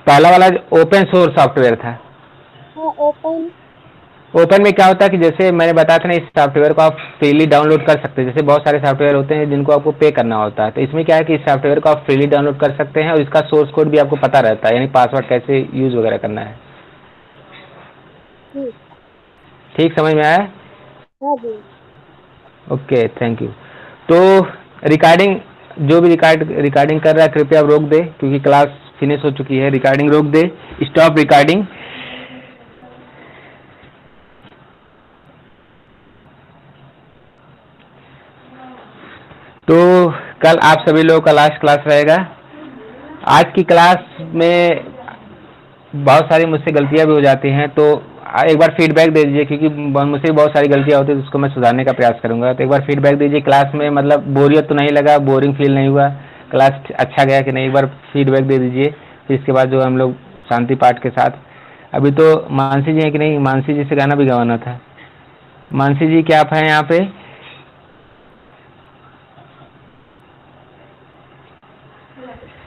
पहला वाला ओपन सोर्स सॉफ्टवेयर था। हाँ, ओपन में क्या होता है कि जैसे मैंने बताया था ना, इस सॉफ्टवेयर को आप फ्रीली डाउनलोड कर सकते हैं। जैसे बहुत सारे सॉफ्टवेयर होते हैं जिनको आपको पे करना होता है, तो इसमें क्या है कि इस सॉफ्टवेयर को आप फ्रीली डाउनलोड कर सकते हैं और इसका सोर्स कोड भी आपको पता रहता है, यानी पासवर्ड कैसे यूज वगैरह करना है। ठीक समझ में आया? हाँ जी। Okay, thank you. तो रिकॉर्डिंग जो भी रिकॉर्डिंग कर रहा है कृपया आप रोक दे, क्योंकि क्लास फिनिश हो चुकी है। रिकॉर्डिंग रोक दे, स्टॉप रिकॉर्डिंग। तो कल आप सभी लोगों का लास्ट क्लास रहेगा। आज की क्लास में बहुत सारी मुझसे गलतियां भी हो जाती हैं, तो एक बार फीडबैक दे दीजिए, क्योंकि मुझसे भी बहुत सारी गलतियां होती है, तो उसको मैं सुधारने का प्रयास करूंगा। तो एक बार फीडबैक दीजिए क्लास में, मतलब बोरियत तो नहीं लगा, बोरिंग फील नहीं हुआ, क्लास अच्छा गया कि नहीं, एक बार फीडबैक दे दीजिए। फिर इसके बाद जो हम लोग शांति पाठ के साथ, अभी तो मानसी जी हैं कि नहीं? मानसी जी से गाना भी गवाना था। मानसी जी क्या आप हैं यहाँ पे?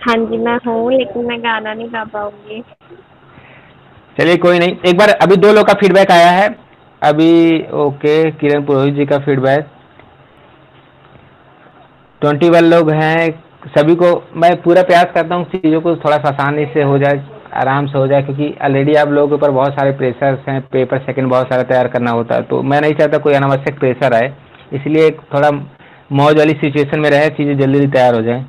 हाँ जी मैं हूँ, लेकिन मैं गाना नहीं गा पाऊंगी। चलिए कोई नहीं, एक बार अभी 2 लोग का फीडबैक आया है अभी। ओके, किरण पुरोहित जी का फीडबैक 21 लोग हैं। सभी को मैं पूरा प्रयास करता हूँ चीज़ों को थोड़ा सा आसानी से हो जाए, आराम से हो जाए, क्योंकि ऑलरेडी आप लोगों के ऊपर बहुत सारे प्रेशर्स हैं, पेपर सेकंड बहुत सारा तैयार करना होता है, तो मैं नहीं चाहता कोई अनावश्यक प्रेशर आए, इसलिए थोड़ा मौज वाली सिचुएशन में रहे, चीज़ें जल्दी जल्दी तैयार हो जाए।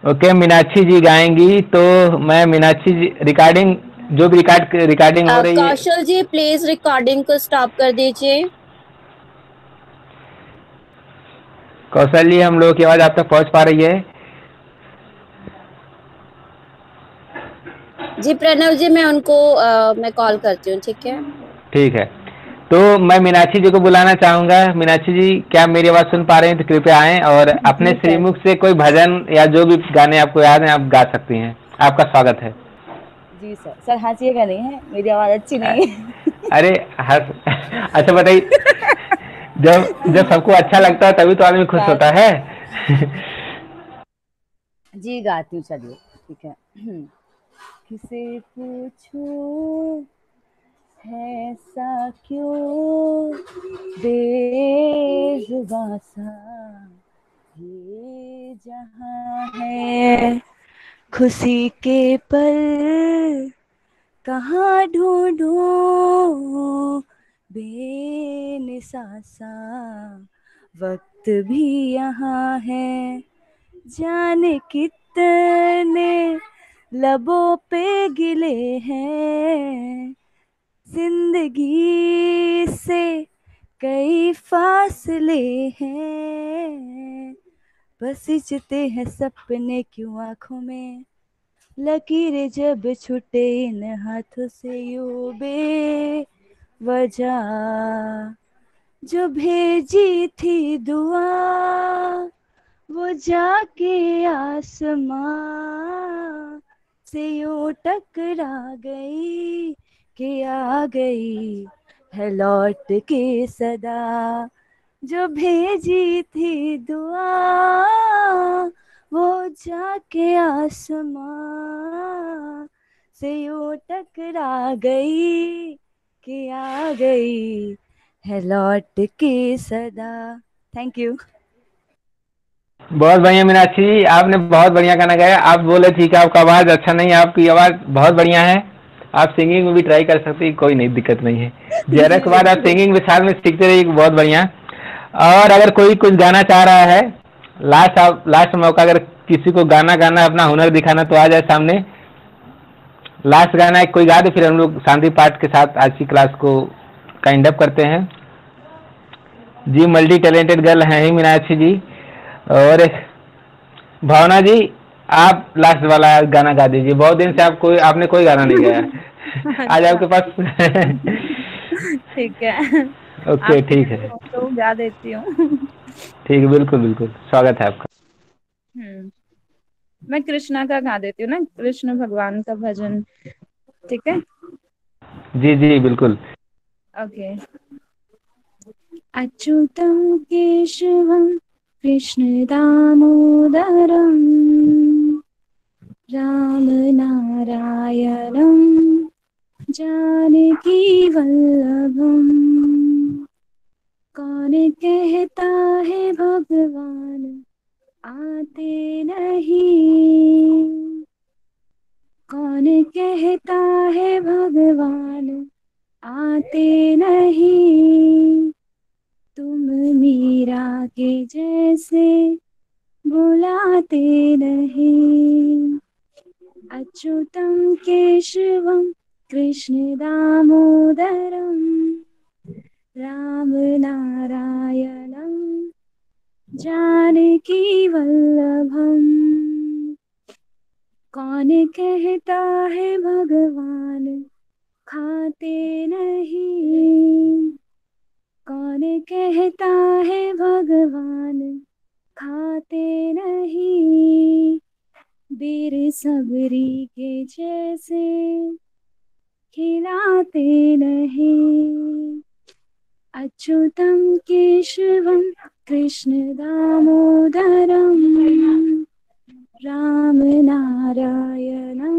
ओके, मीनाक्षी जी गाएंगी, तो मैं मीनाक्षी जी रिकॉर्डिंग जो भी रिकॉर्डिंग हो रही है। कौशल जी प्लीज रिकॉर्डिंग को स्टॉप कर दीजिए। कौशल जी, हम लोगों की आवाज आप तक पहुंच पा रही है? जी प्रणव जी, मैं उनको मैं कॉल करती हूँ, ठीक है? ठीक है, तो मैं मीनाक्षी जी को बुलाना चाहूंगा। मीनाक्षी जी, क्या आप मेरी आवाज सुन पा रहे हैं? तो कृपया आएं और अपने श्रीमुख से कोई भजन या जो भी गाने आपको याद हैं आप गा सकती हैं। आपका स्वागत है। जी सर हंसिएगा नहीं है, मेरी आवाज अच्छी नहीं है। अरे अच्छा बताइए, जब सबको अच्छा लगता है तभी तो आदमी खुश होता है। जी गाती हूँ, चलिए ठीक है। किसे पूछूं ऐसा क्यों बेजुबां सा ये जहां है, खुशी के पल कहाँ ढूंढूं, बेनिसासा वक्त भी यहाँ है, जाने कितने लबों पे गिले हैं, जिंदगी से कई फासले हैं, बस सिंचते हैं सपने क्यों आंखों में, लकीरें जब छूटे इन हाथों से यूं बेवजह, जो भेजी थी दुआ वो जाके आसमां से यूं टकरा गई कि आ गई है लौट के सदा, जो भेजी थी दुआ वो जाके आसमां से यूं टकरा गई कि आ गई है लौट के सदा। Thank you. बहुत बढ़िया मीनाक्षी जी, आपने बहुत बढ़िया गाना गाया। आप बोले थी कि आपका आवाज़ अच्छा नहीं है, आपकी आवाज़ बहुत बढ़िया है, आप सिंगिंग में भी ट्राई कर सकती हैं, कोई नहीं दिक्कत नहीं है। जरा के बाद आप सिंगिंग में साथ में सीखते रहिए, बहुत बढ़िया। और अगर कोई कुछ गाना चाह रहा है, लास्ट मौका, अगर किसी को गाना गाना अपना हुनर दिखाना तो आ जाए सामने। लास्ट गाना कोई गा दे, फिर हम लोग शांति पाठ के साथ आज की क्लास को काइंड अप करते हैं। जी मल्टी टैलेंटेड गर्ल हैं ही मीनाक्षी जी। और भावना जी, आप लास्ट वाला गाना गा दीजिए। बहुत दिन से आपने कोई गाना नहीं गाया। आज आपके पास ठीक है, ओके ठीक है, तो गा देती हूँ। ठीक है, बिल्कुल बिल्कुल, स्वागत है आपका। मैं कृष्णा का गा देती हूँ ना, कृष्ण भगवान का भजन, ठीक है? जी जी बिल्कुल। ओके। अच्युतं केशवं कृष्ण दामोदरं राम नारायणं जानकी वल्लभं, कौन कहता है भगवान आते नहीं, कौन कहता है भगवान आते नहीं, तुम मीरा के जैसे बुलाते नहीं। अच्युतं केशवं कृष्ण दामोदरं राम नारायणं जानकी वल्लभं, कौन कहता है भगवान खाते नहीं, कौन कहता है भगवान खाते नहीं, बीर सबरी के जैसे खिलाते नहीं। अच्युतं केशवं कृष्ण दामोदरं राम नारायणं